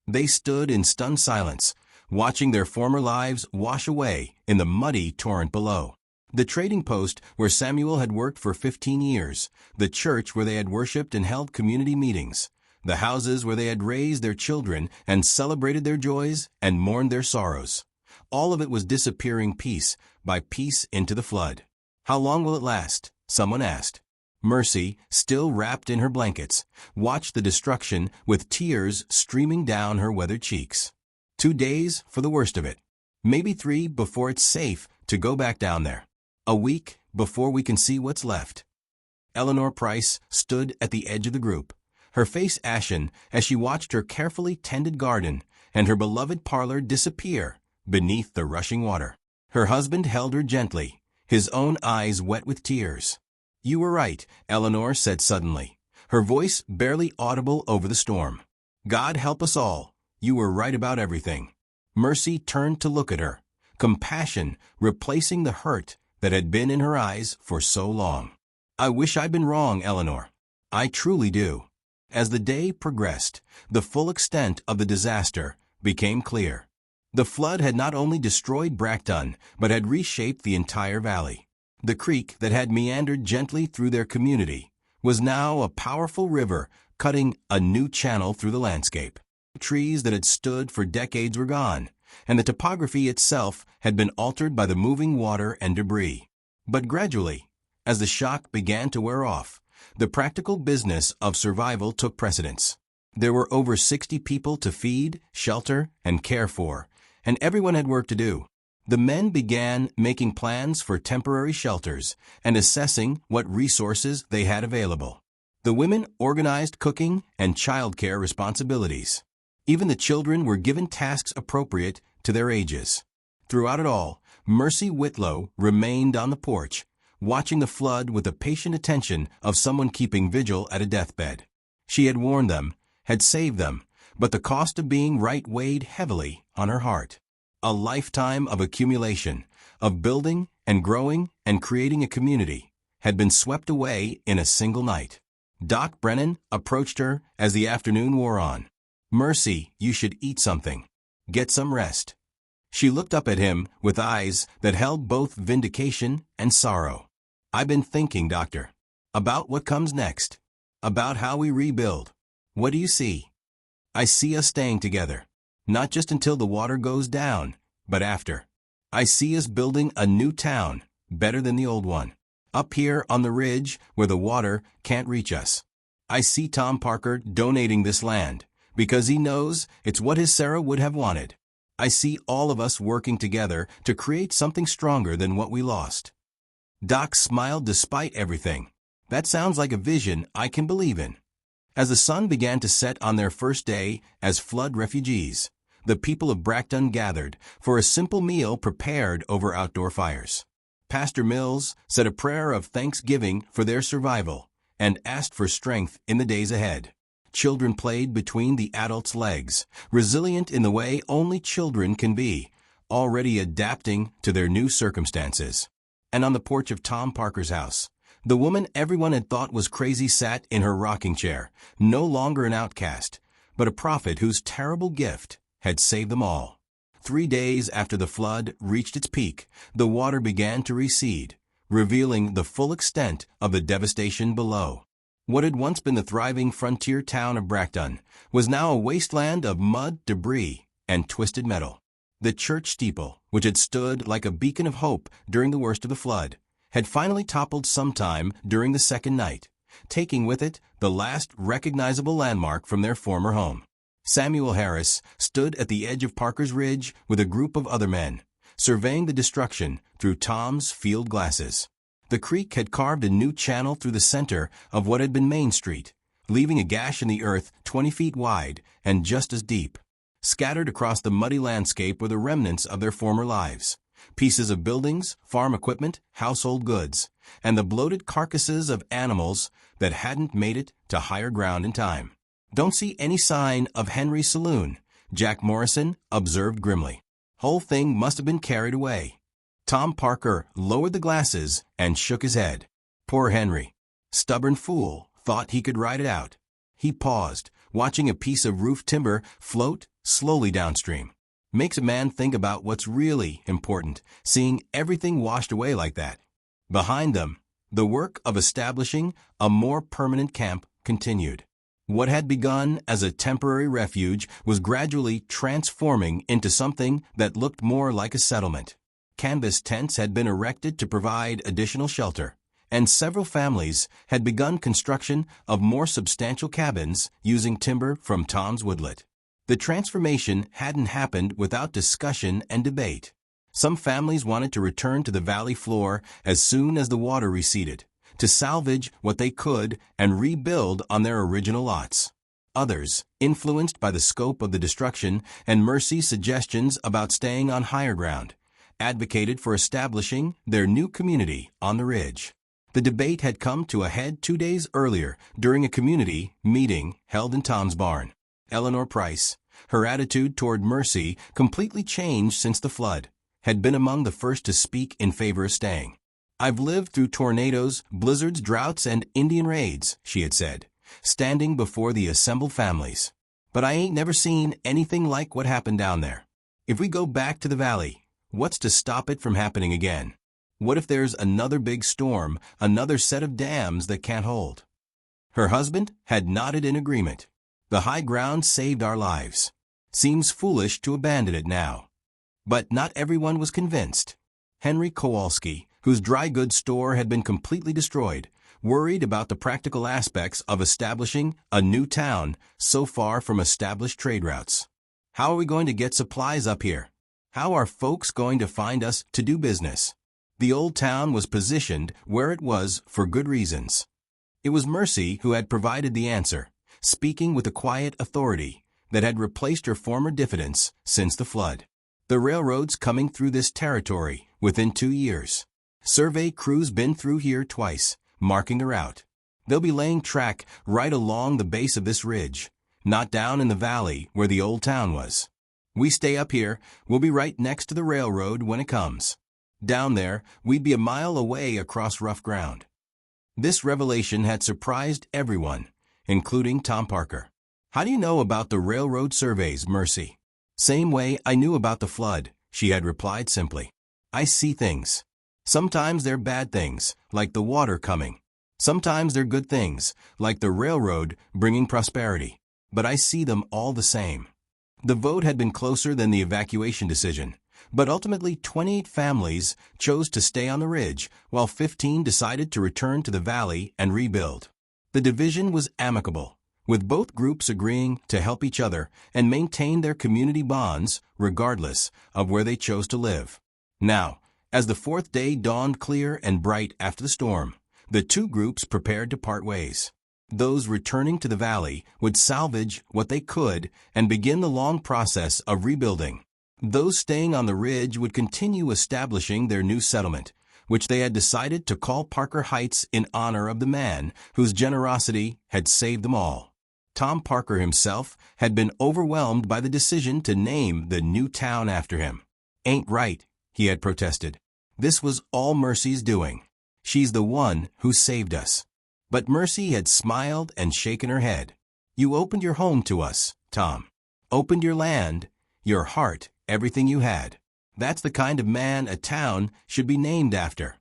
They stood in stunned silence, watching their former lives wash away in the muddy torrent below. The trading post where Samuel had worked for 15 years, the church where they had worshipped and held community meetings, the houses where they had raised their children and celebrated their joys and mourned their sorrows. All of it was disappearing piece by piece into the flood. "How long will it last?" someone asked. Mercy, still wrapped in her blankets, watched the destruction with tears streaming down her weathered cheeks. 2 days for the worst of it. Maybe 3 before it's safe to go back down there. A week before we can see what's left. Eleanor Price stood at the edge of the group, her face ashen as she watched her carefully tended garden and her beloved parlor disappear beneath the rushing water. Her husband held her gently, his own eyes wet with tears. "You were right," Eleanor said suddenly, her voice barely audible over the storm. "God help us all. You were right about everything." Mercy turned to look at her, compassion replacing the hurt that had been in her eyes for so long. "I wish I'd been wrong, Eleanor. I truly do." As the day progressed, the full extent of the disaster became clear. The flood had not only destroyed Brackton, but had reshaped the entire valley. The creek that had meandered gently through their community was now a powerful river cutting a new channel through the landscape. Trees that had stood for decades were gone, and the topography itself had been altered by the moving water and debris. But gradually, as the shock began to wear off, the practical business of survival took precedence. There were over 60 people to feed, shelter, and care for, and everyone had work to do. The men began making plans for temporary shelters and assessing what resources they had available. The women organized cooking and childcare responsibilities. Even the children were given tasks appropriate to their ages. Throughout it all, Mercy Whitlow remained on the porch, watching the flood with the patient attention of someone keeping vigil at a deathbed. She had warned them, had saved them, but the cost of being right weighed heavily on her heart. A lifetime of accumulation, of building and growing and creating a community, had been swept away in a single night. Doc Brennan approached her as the afternoon wore on. "Mercy, you should eat something. Get some rest." She looked up at him with eyes that held both vindication and sorrow. "I've been thinking, Doctor, about what comes next, about how we rebuild. What do you see?" "I see us staying together, not just until the water goes down, but after. I see us building a new town, better than the old one, up here on the ridge where the water can't reach us. I see Tom Parker donating this land, because he knows it's what his Sarah would have wanted. I see all of us working together to create something stronger than what we lost." Doc smiled despite everything. "That sounds like a vision I can believe in." As the sun began to set on their first day as flood refugees, the people of Brackton gathered for a simple meal prepared over outdoor fires. Pastor Mills said a prayer of thanksgiving for their survival and asked for strength in the days ahead. Children played between the adults' legs, resilient in the way only children can be, already adapting to their new circumstances. And on the porch of Tom Parker's house, the woman everyone had thought was crazy sat in her rocking chair, no longer an outcast, but a prophet whose terrible gift had saved them all. 3 days after the flood reached its peak, the water began to recede, revealing the full extent of the devastation below. What had once been the thriving frontier town of Brackton was now a wasteland of mud, debris, and twisted metal. The church steeple, which had stood like a beacon of hope during the worst of the flood, had finally toppled sometime during the second night, taking with it the last recognizable landmark from their former home. Samuel Harris stood at the edge of Parker's Ridge with a group of other men, surveying the destruction through Tom's field glasses. The creek had carved a new channel through the center of what had been Main Street, leaving a gash in the earth 20 feet wide and just as deep. Scattered across the muddy landscape were the remnants of their former lives, pieces of buildings, farm equipment, household goods, and the bloated carcasses of animals that hadn't made it to higher ground in time. "Don't see any sign of Henry's saloon," Jack Morrison observed grimly. "Whole thing must have been carried away." Tom Parker lowered the glasses and shook his head. Poor Henry. Stubborn fool, thought he could ride it out. He paused, watching a piece of roof timber float slowly downstream. Makes a man think about what's really important, seeing everything washed away like that. Behind them, the work of establishing a more permanent camp continued. What had begun as a temporary refuge was gradually transforming into something that looked more like a settlement. Canvas tents had been erected to provide additional shelter, and several families had begun construction of more substantial cabins using timber from Tom's woodlot. The transformation hadn't happened without discussion and debate. Some families wanted to return to the valley floor as soon as the water receded, to salvage what they could and rebuild on their original lots. Others, influenced by the scope of the destruction and Mercy's suggestions about staying on higher ground, advocated for establishing their new community on the ridge. The debate had come to a head 2 days earlier during a community meeting held in Tom's barn. Eleanor Price, her attitude toward Mercy completely changed since the flood, had been among the first to speak in favor of staying. "I've lived through tornadoes, blizzards, droughts, and Indian raids," she had said, standing before the assembled families. "But I ain't never seen anything like what happened down there. If we go back to the valley, what's to stop it from happening again? What if there's another big storm, another set of dams that can't hold?" Her husband had nodded in agreement. "The high ground saved our lives. Seems foolish to abandon it now." But not everyone was convinced. Henry Kowalski, whose dry goods store had been completely destroyed, worried about the practical aspects of establishing a new town so far from established trade routes. "How are we going to get supplies up here? How are folks going to find us to do business?" The old town was positioned where it was for good reasons. It was Mercy who had provided the answer, speaking with a quiet authority that had replaced her former diffidence since the flood. "The railroad's coming through this territory within 2 years. Survey crews been through here twice, marking the route. They'll be laying track right along the base of this ridge, not down in the valley where the old town was." We stay up here, we'll be right next to the railroad when it comes. Down there, we'd be a mile away across rough ground. This revelation had surprised everyone, including Tom Parker. How do you know about the railroad surveys, Mercy? Same way I knew about the flood, she had replied simply. I see things. Sometimes they're bad things, like the water coming. Sometimes they're good things, like the railroad bringing prosperity. But I see them all the same. The vote had been closer than the evacuation decision, but ultimately 28 families chose to stay on the ridge, while 15 decided to return to the valley and rebuild. The division was amicable, with both groups agreeing to help each other and maintain their community bonds regardless of where they chose to live. Now, as the fourth day dawned clear and bright after the storm, the two groups prepared to part ways. Those returning to the valley would salvage what they could and begin the long process of rebuilding. Those staying on the ridge would continue establishing their new settlement, which they had decided to call Parker Heights in honor of the man whose generosity had saved them all. Tom Parker himself had been overwhelmed by the decision to name the new town after him. Ain't right, he had protested. This was all Mercy's doing. She's the one who saved us. But Mercy had smiled and shaken her head. You opened your home to us, Tom. Opened your land, your heart, everything you had. That's the kind of man a town should be named after.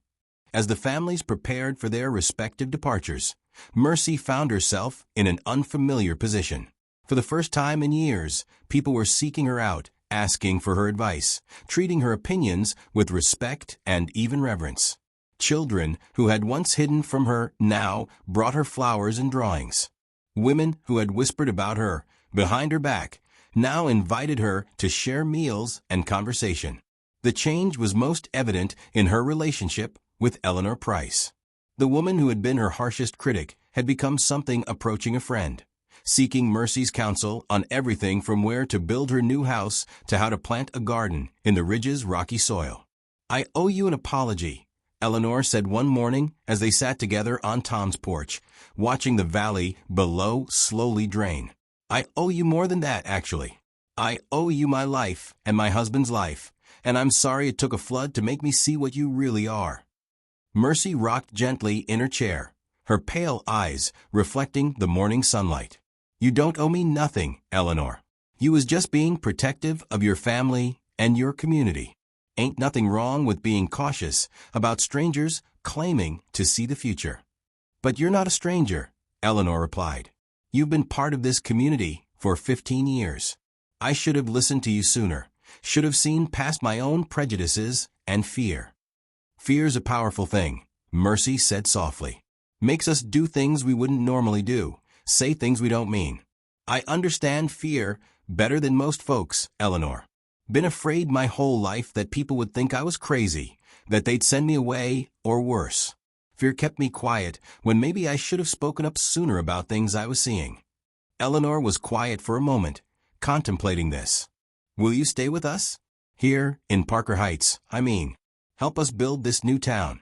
As the families prepared for their respective departures, Mercy found herself in an unfamiliar position. For the first time in years, people were seeking her out, asking for her advice, treating her opinions with respect and even reverence. Children who had once hidden from her now brought her flowers and drawings. Women who had whispered about her behind her back now invited her to share meals and conversation. The change was most evident in her relationship with Eleanor Price. The woman who had been her harshest critic had become something approaching a friend, seeking Mercy's counsel on everything from where to build her new house to how to plant a garden in the ridge's rocky soil. I owe you an apology, Eleanor said one morning as they sat together on Tom's porch, watching the valley below slowly drain. I owe you more than that, actually. I owe you my life and my husband's life, and I'm sorry it took a flood to make me see what you really are. Mercy rocked gently in her chair, her pale eyes reflecting the morning sunlight. You don't owe me nothing, Eleanor. You was just being protective of your family and your community. Ain't nothing wrong with being cautious about strangers claiming to see the future. But you're not a stranger, Eleanor replied. You've been part of this community for 15 years. I should have listened to you sooner, should have seen past my own prejudices and fear. Fear's a powerful thing, Mercy said softly. Makes us do things we wouldn't normally do, say things we don't mean. I understand fear better than most folks, Eleanor. Been afraid my whole life that people would think I was crazy, that they'd send me away, or worse. Fear kept me quiet when maybe I should have spoken up sooner about things I was seeing. Eleanor was quiet for a moment, contemplating this. Will you stay with us? Here, in Parker Heights, I mean. Help us build this new town.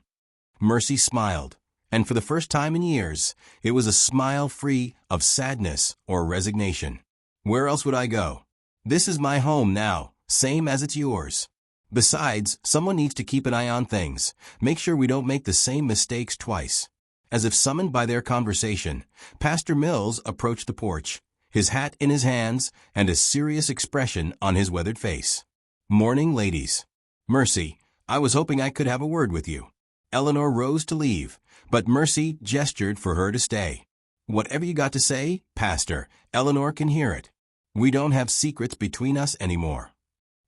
Mercy smiled, and for the first time in years, it was a smile free of sadness or resignation. Where else would I go? This is my home now, same as it's yours. Besides, someone needs to keep an eye on things, make sure we don't make the same mistakes twice. As if summoned by their conversation, Pastor Mills approached the porch, his hat in his hands and a serious expression on his weathered face. Morning, ladies. Mercy, I was hoping I could have a word with you. Eleanor rose to leave, but Mercy gestured for her to stay. Whatever you got to say, Pastor, Eleanor can hear it. We don't have secrets between us anymore.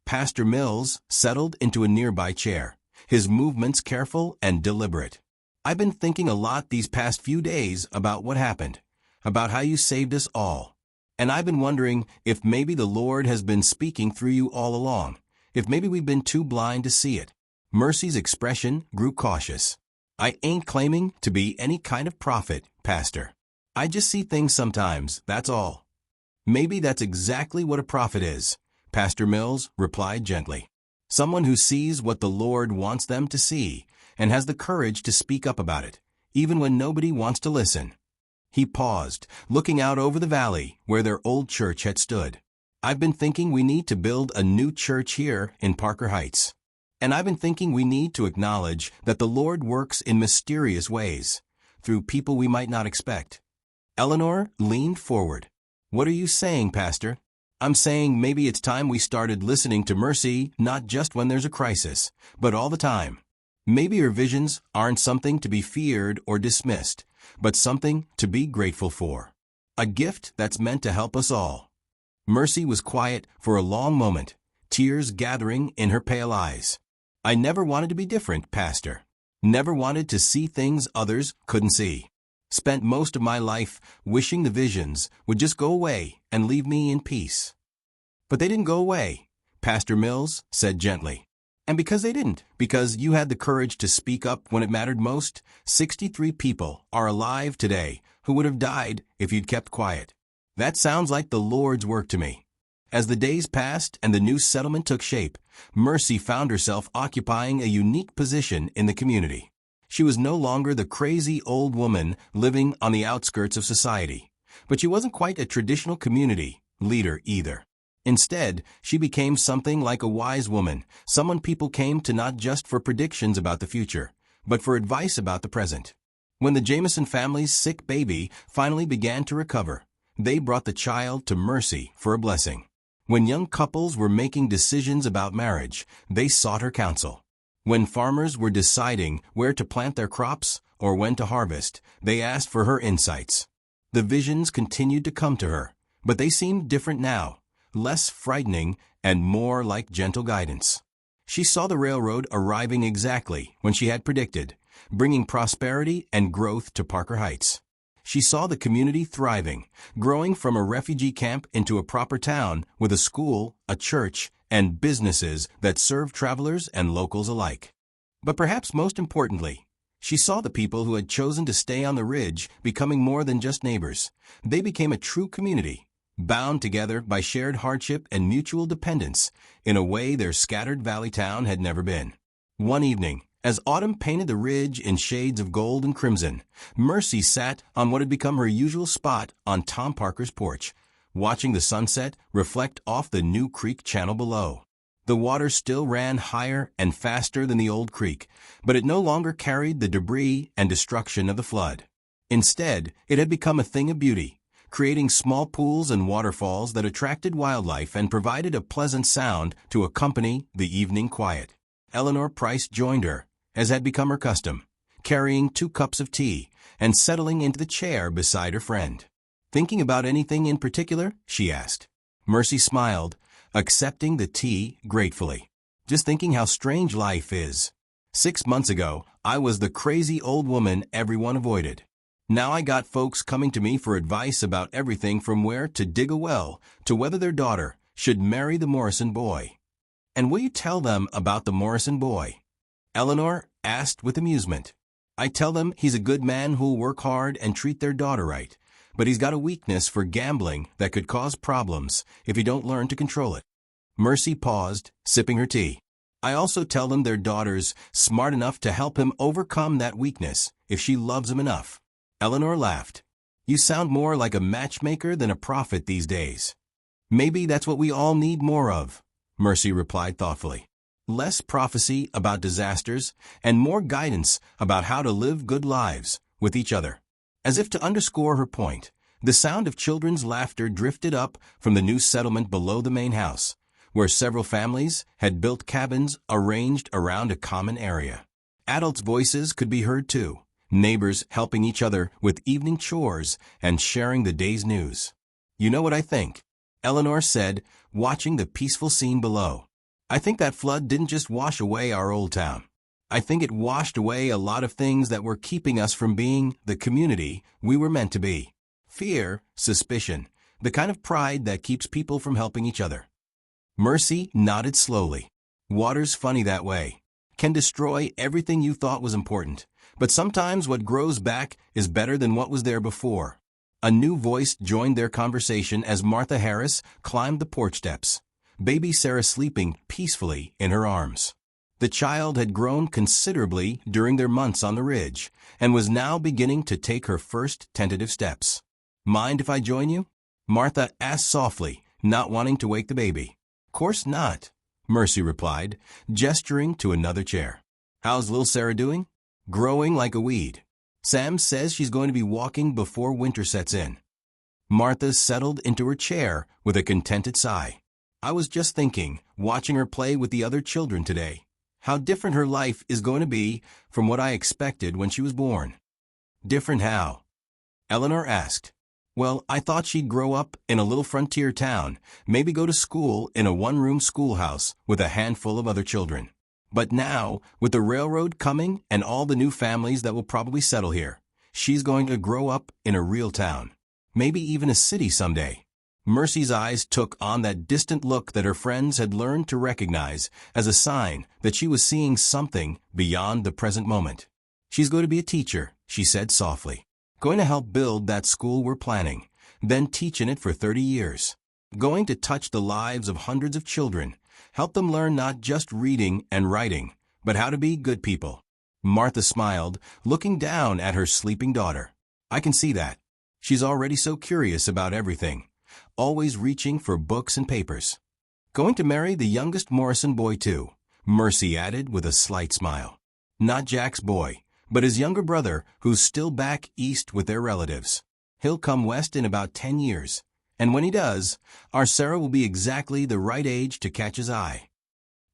Pastor Mills settled into a nearby chair, his movements careful and deliberate. I've been thinking a lot these past few days about what happened, about how you saved us all. And I've been wondering if maybe the Lord has been speaking through you all along, if maybe we've been too blind to see it. Mercy's expression grew cautious. I ain't claiming to be any kind of prophet, Pastor. I just see things sometimes, that's all. Maybe that's exactly what a prophet is, Pastor Mills replied gently. Someone who sees what the Lord wants them to see and has the courage to speak up about it, even when nobody wants to listen. He paused, looking out over the valley where their old church had stood. I've been thinking we need to build a new church here in Parker Heights. And I've been thinking we need to acknowledge that the Lord works in mysterious ways, through people we might not expect. Eleanor leaned forward. What are you saying, Pastor? I'm saying maybe it's time we started listening to Mercy not just when there's a crisis, but all the time. Maybe her visions aren't something to be feared or dismissed, but something to be grateful for. A gift that's meant to help us all. Mercy was quiet for a long moment, tears gathering in her pale eyes. I never wanted to be different, Pastor. Never wanted to see things others couldn't see. Spent most of my life wishing the visions would just go away and leave me in peace. But they didn't go away, Pastor Mills said gently. And because they didn't, because you had the courage to speak up when it mattered most, 63 people are alive today who would have died if you'd kept quiet. That sounds like the Lord's work to me. As the days passed and the new settlement took shape, Mercy found herself occupying a unique position in the community. She was no longer the crazy old woman living on the outskirts of society, but she wasn't quite a traditional community leader either. Instead, she became something like a wise woman, someone people came to not just for predictions about the future, but for advice about the present. When the Jameson family's sick baby finally began to recover, they brought the child to Mercy for a blessing. When young couples were making decisions about marriage, they sought her counsel. When farmers were deciding where to plant their crops or when to harvest, they asked for her insights. The visions continued to come to her, but they seemed different now, less frightening and more like gentle guidance. She saw the railroad arriving exactly when she had predicted, bringing prosperity and growth to Parker Heights. She saw the community thriving, growing from a refugee camp into a proper town with a school, a church, and businesses that served travelers and locals alike. But perhaps most importantly, she saw the people who had chosen to stay on the ridge becoming more than just neighbors. They became a true community, bound together by shared hardship and mutual dependence in a way their scattered valley town had never been. One evening, as autumn painted the ridge in shades of gold and crimson, Mercy sat on what had become her usual spot on Tom Parker's porch, watching the sunset reflect off the new creek channel below. The water still ran higher and faster than the old creek, but it no longer carried the debris and destruction of the flood. Instead, it had become a thing of beauty, creating small pools and waterfalls that attracted wildlife and provided a pleasant sound to accompany the evening quiet. Eleanor Price joined her, as had become her custom, carrying 2 cups of tea and settling into the chair beside her friend. Thinking about anything in particular? She asked. Mercy smiled, accepting the tea gratefully. Just thinking how strange life is. 6 months ago, I was the crazy old woman everyone avoided. Now I got folks coming to me for advice about everything from where to dig a well to whether their daughter should marry the Morrison boy. And will you tell them about the Morrison boy? Eleanor asked with amusement. I tell them he's a good man who'll work hard and treat their daughter right, but he's got a weakness for gambling that could cause problems if he don't learn to control it. Mercy paused, sipping her tea. I also tell them their daughter's smart enough to help him overcome that weakness if she loves him enough. Eleanor laughed. You sound more like a matchmaker than a prophet these days. Maybe that's what we all need more of, Mercy replied thoughtfully. Less prophecy about disasters and more guidance about how to live good lives with each other. As if to underscore her point, the sound of children's laughter drifted up from the new settlement below the main house, where several families had built cabins arranged around a common area. Adults' voices could be heard too, neighbors helping each other with evening chores and sharing the day's news. You know what I think? Eleanor said, watching the peaceful scene below. I think that flood didn't just wash away our old town. I think it washed away a lot of things that were keeping us from being the community we were meant to be. Fear, suspicion, the kind of pride that keeps people from helping each other. Mercy nodded slowly. Water's funny that way. Can destroy everything you thought was important, but sometimes what grows back is better than what was there before. A new voice joined their conversation as Martha Harris climbed the porch steps, baby Sarah sleeping peacefully in her arms. The child had grown considerably during their months on the ridge and was now beginning to take her first tentative steps. Mind if I join you? Martha asked softly, not wanting to wake the baby. "Course not," Mercy replied, gesturing to another chair. "How's little Sarah doing?" "Growing like a weed. Sam says she's going to be walking before winter sets in." Martha settled into her chair with a contented sigh. "I was just thinking, watching her play with the other children today, how different her life is going to be from what I expected when she was born." "Different how?" Eleanor asked. "Well, I thought she'd grow up in a little frontier town, maybe go to school in a one-room schoolhouse with a handful of other children. But now, with the railroad coming and all the new families that will probably settle here, she's going to grow up in a real town, maybe even a city someday." Mercy's eyes took on that distant look that her friends had learned to recognize as a sign that she was seeing something beyond the present moment. "She's going to be a teacher," she said softly. "Going to help build that school we're planning, then teach in it for 30 years. Going to touch the lives of hundreds of children, help them learn not just reading and writing, but how to be good people." Martha smiled, looking down at her sleeping daughter. "I can see that. She's already so curious about everything, always reaching for books and papers. Going to marry the youngest Morrison boy too," Mercy added with a slight smile. "Not Jack's boy, but his younger brother who's still back east with their relatives. He'll come west in about 10 years, and when he does, our Sarah will be exactly the right age to catch his eye."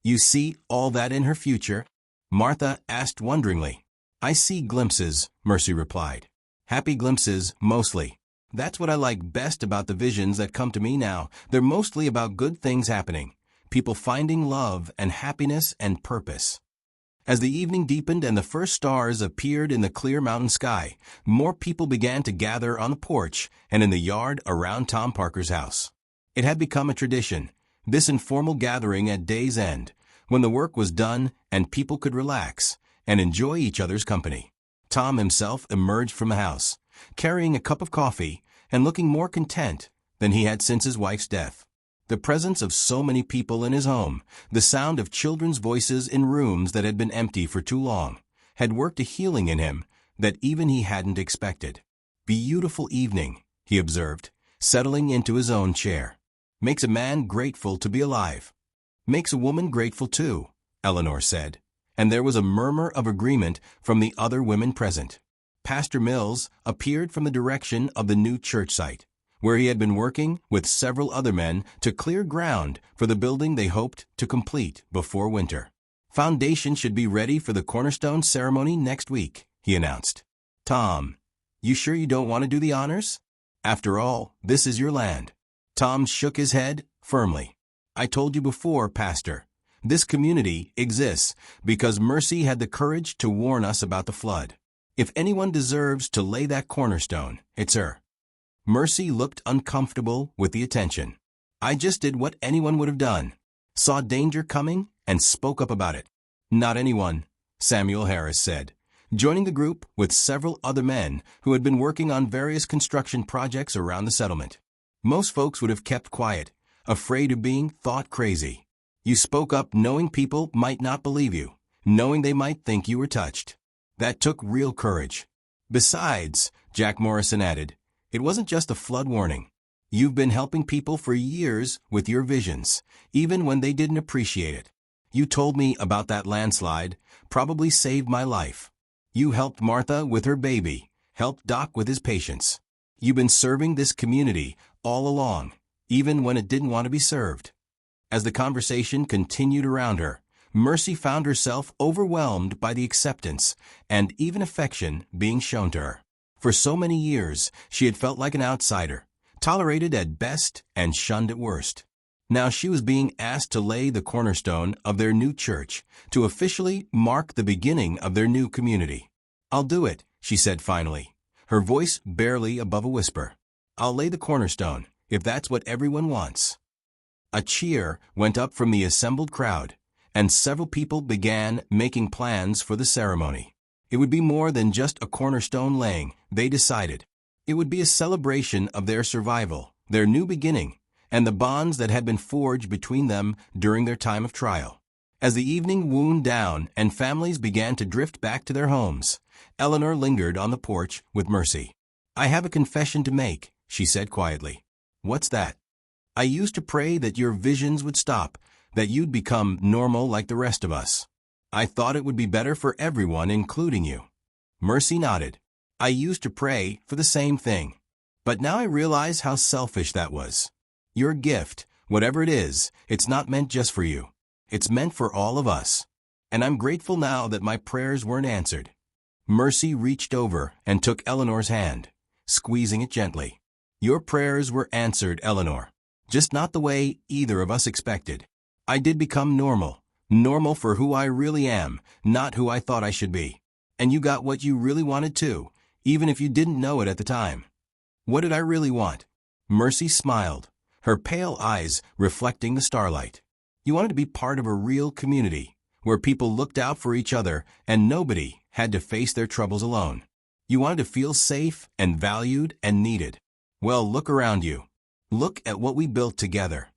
"You see all that in her future?" Martha asked wonderingly. "I see glimpses," Mercy replied. "Happy glimpses, mostly. That's what I like best about the visions that come to me now. They're mostly about good things happening, people finding love and happiness and purpose." As the evening deepened and the first stars appeared in the clear mountain sky, more people began to gather on the porch and in the yard around Tom Parker's house. It had become a tradition, this informal gathering at day's end, when the work was done and people could relax and enjoy each other's company. Tom himself emerged from the house, carrying a cup of coffee and looking more content than he had since his wife's death. The presence of so many people in his home, the sound of children's voices in rooms that had been empty for too long, had worked a healing in him that even he hadn't expected. "Beautiful evening," he observed, settling into his own chair. "Makes a man grateful to be alive." "Makes a woman grateful too," Eleanor said, and there was a murmur of agreement from the other women present. Pastor Mills appeared from the direction of the new church site, where he had been working with several other men to clear ground for the building they hoped to complete before winter. "Foundation should be ready for the cornerstone ceremony next week," he announced. "Tom, you sure you don't want to do the honors? After all, this is your land." Tom shook his head firmly. "I told you before, Pastor, this community exists because Mercy had the courage to warn us about the flood. If anyone deserves to lay that cornerstone, it's her." Mercy looked uncomfortable with the attention. "I just did what anyone would have done. Saw danger coming and spoke up about it." "Not anyone," Samuel Harris said, joining the group with several other men who had been working on various construction projects around the settlement. "Most folks would have kept quiet, afraid of being thought crazy. You spoke up knowing people might not believe you, knowing they might think you were touched. That took real courage. Besides," Jack Morrison added, "it wasn't just a flood warning. You've been helping people for years with your visions, even when they didn't appreciate it. You told me about that landslide, probably saved my life. You helped Martha with her baby, helped Doc with his patients. You've been serving this community all along, even when it didn't want to be served." As the conversation continued around her, Mercy found herself overwhelmed by the acceptance and even affection being shown to her. For so many years, she had felt like an outsider, tolerated at best and shunned at worst. Now she was being asked to lay the cornerstone of their new church, to officially mark the beginning of their new community. "I'll do it," she said finally, her voice barely above a whisper. "I'll lay the cornerstone, if that's what everyone wants." A cheer went up from the assembled crowd, and several people began making plans for the ceremony. It would be more than just a cornerstone laying, they decided. It would be a celebration of their survival, their new beginning, and the bonds that had been forged between them during their time of trial. As the evening wound down and families began to drift back to their homes, Eleanor lingered on the porch with Mercy. "I have a confession to make," she said quietly. "What's that?" I used to pray that your visions would stop, that you'd become normal like the rest of us. I thought it would be better for everyone, including you." Mercy nodded. "I used to pray for the same thing. But now I realize how selfish that was. Your gift, whatever it is, it's not meant just for you. It's meant for all of us. And I'm grateful now that my prayers weren't answered." Mercy reached over and took Eleanor's hand, squeezing it gently. "Your prayers were answered, Eleanor. Just not the way either of us expected. I did become normal. Normal for who I really am, not who I thought I should be. And you got what you really wanted too, even if you didn't know it at the time." "What did I really want?" Mercy smiled, her pale eyes reflecting the starlight. "You wanted to be part of a real community, where people looked out for each other and nobody had to face their troubles alone. You wanted to feel safe and valued and needed. Well, look around you. Look at what we built together."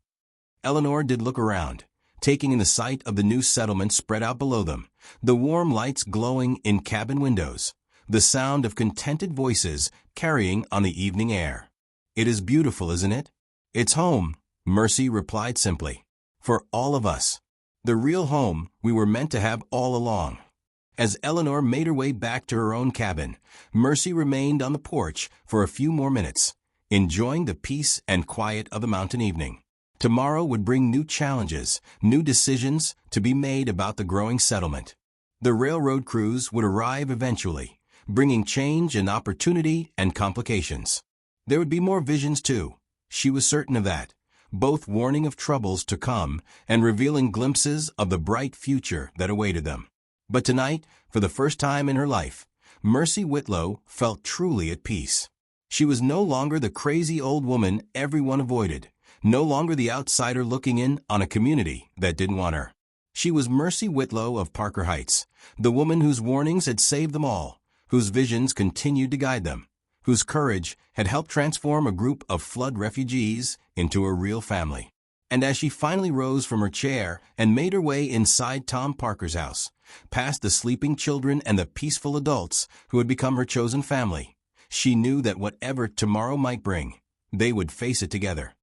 Eleanor did look around, taking in the sight of the new settlement spread out below them, the warm lights glowing in cabin windows, the sound of contented voices carrying on the evening air. "It is beautiful, isn't it?" "It's home," Mercy replied simply. "For all of us. The real home we were meant to have all along." As Eleanor made her way back to her own cabin, Mercy remained on the porch for a few more minutes, enjoying the peace and quiet of the mountain evening. Tomorrow would bring new challenges, new decisions to be made about the growing settlement. The railroad crews would arrive eventually, bringing change and opportunity and complications. There would be more visions too. She was certain of that, both warning of troubles to come and revealing glimpses of the bright future that awaited them. But tonight, for the first time in her life, Mercy Whitlow felt truly at peace. She was no longer the crazy old woman everyone avoided, no longer the outsider looking in on a community that didn't want her. She was Mercy Whitlow of Parker Heights, the woman whose warnings had saved them all, whose visions continued to guide them, whose courage had helped transform a group of flood refugees into a real family. And as she finally rose from her chair and made her way inside Tom Parker's house, past the sleeping children and the peaceful adults who had become her chosen family, she knew that whatever tomorrow might bring, they would face it together.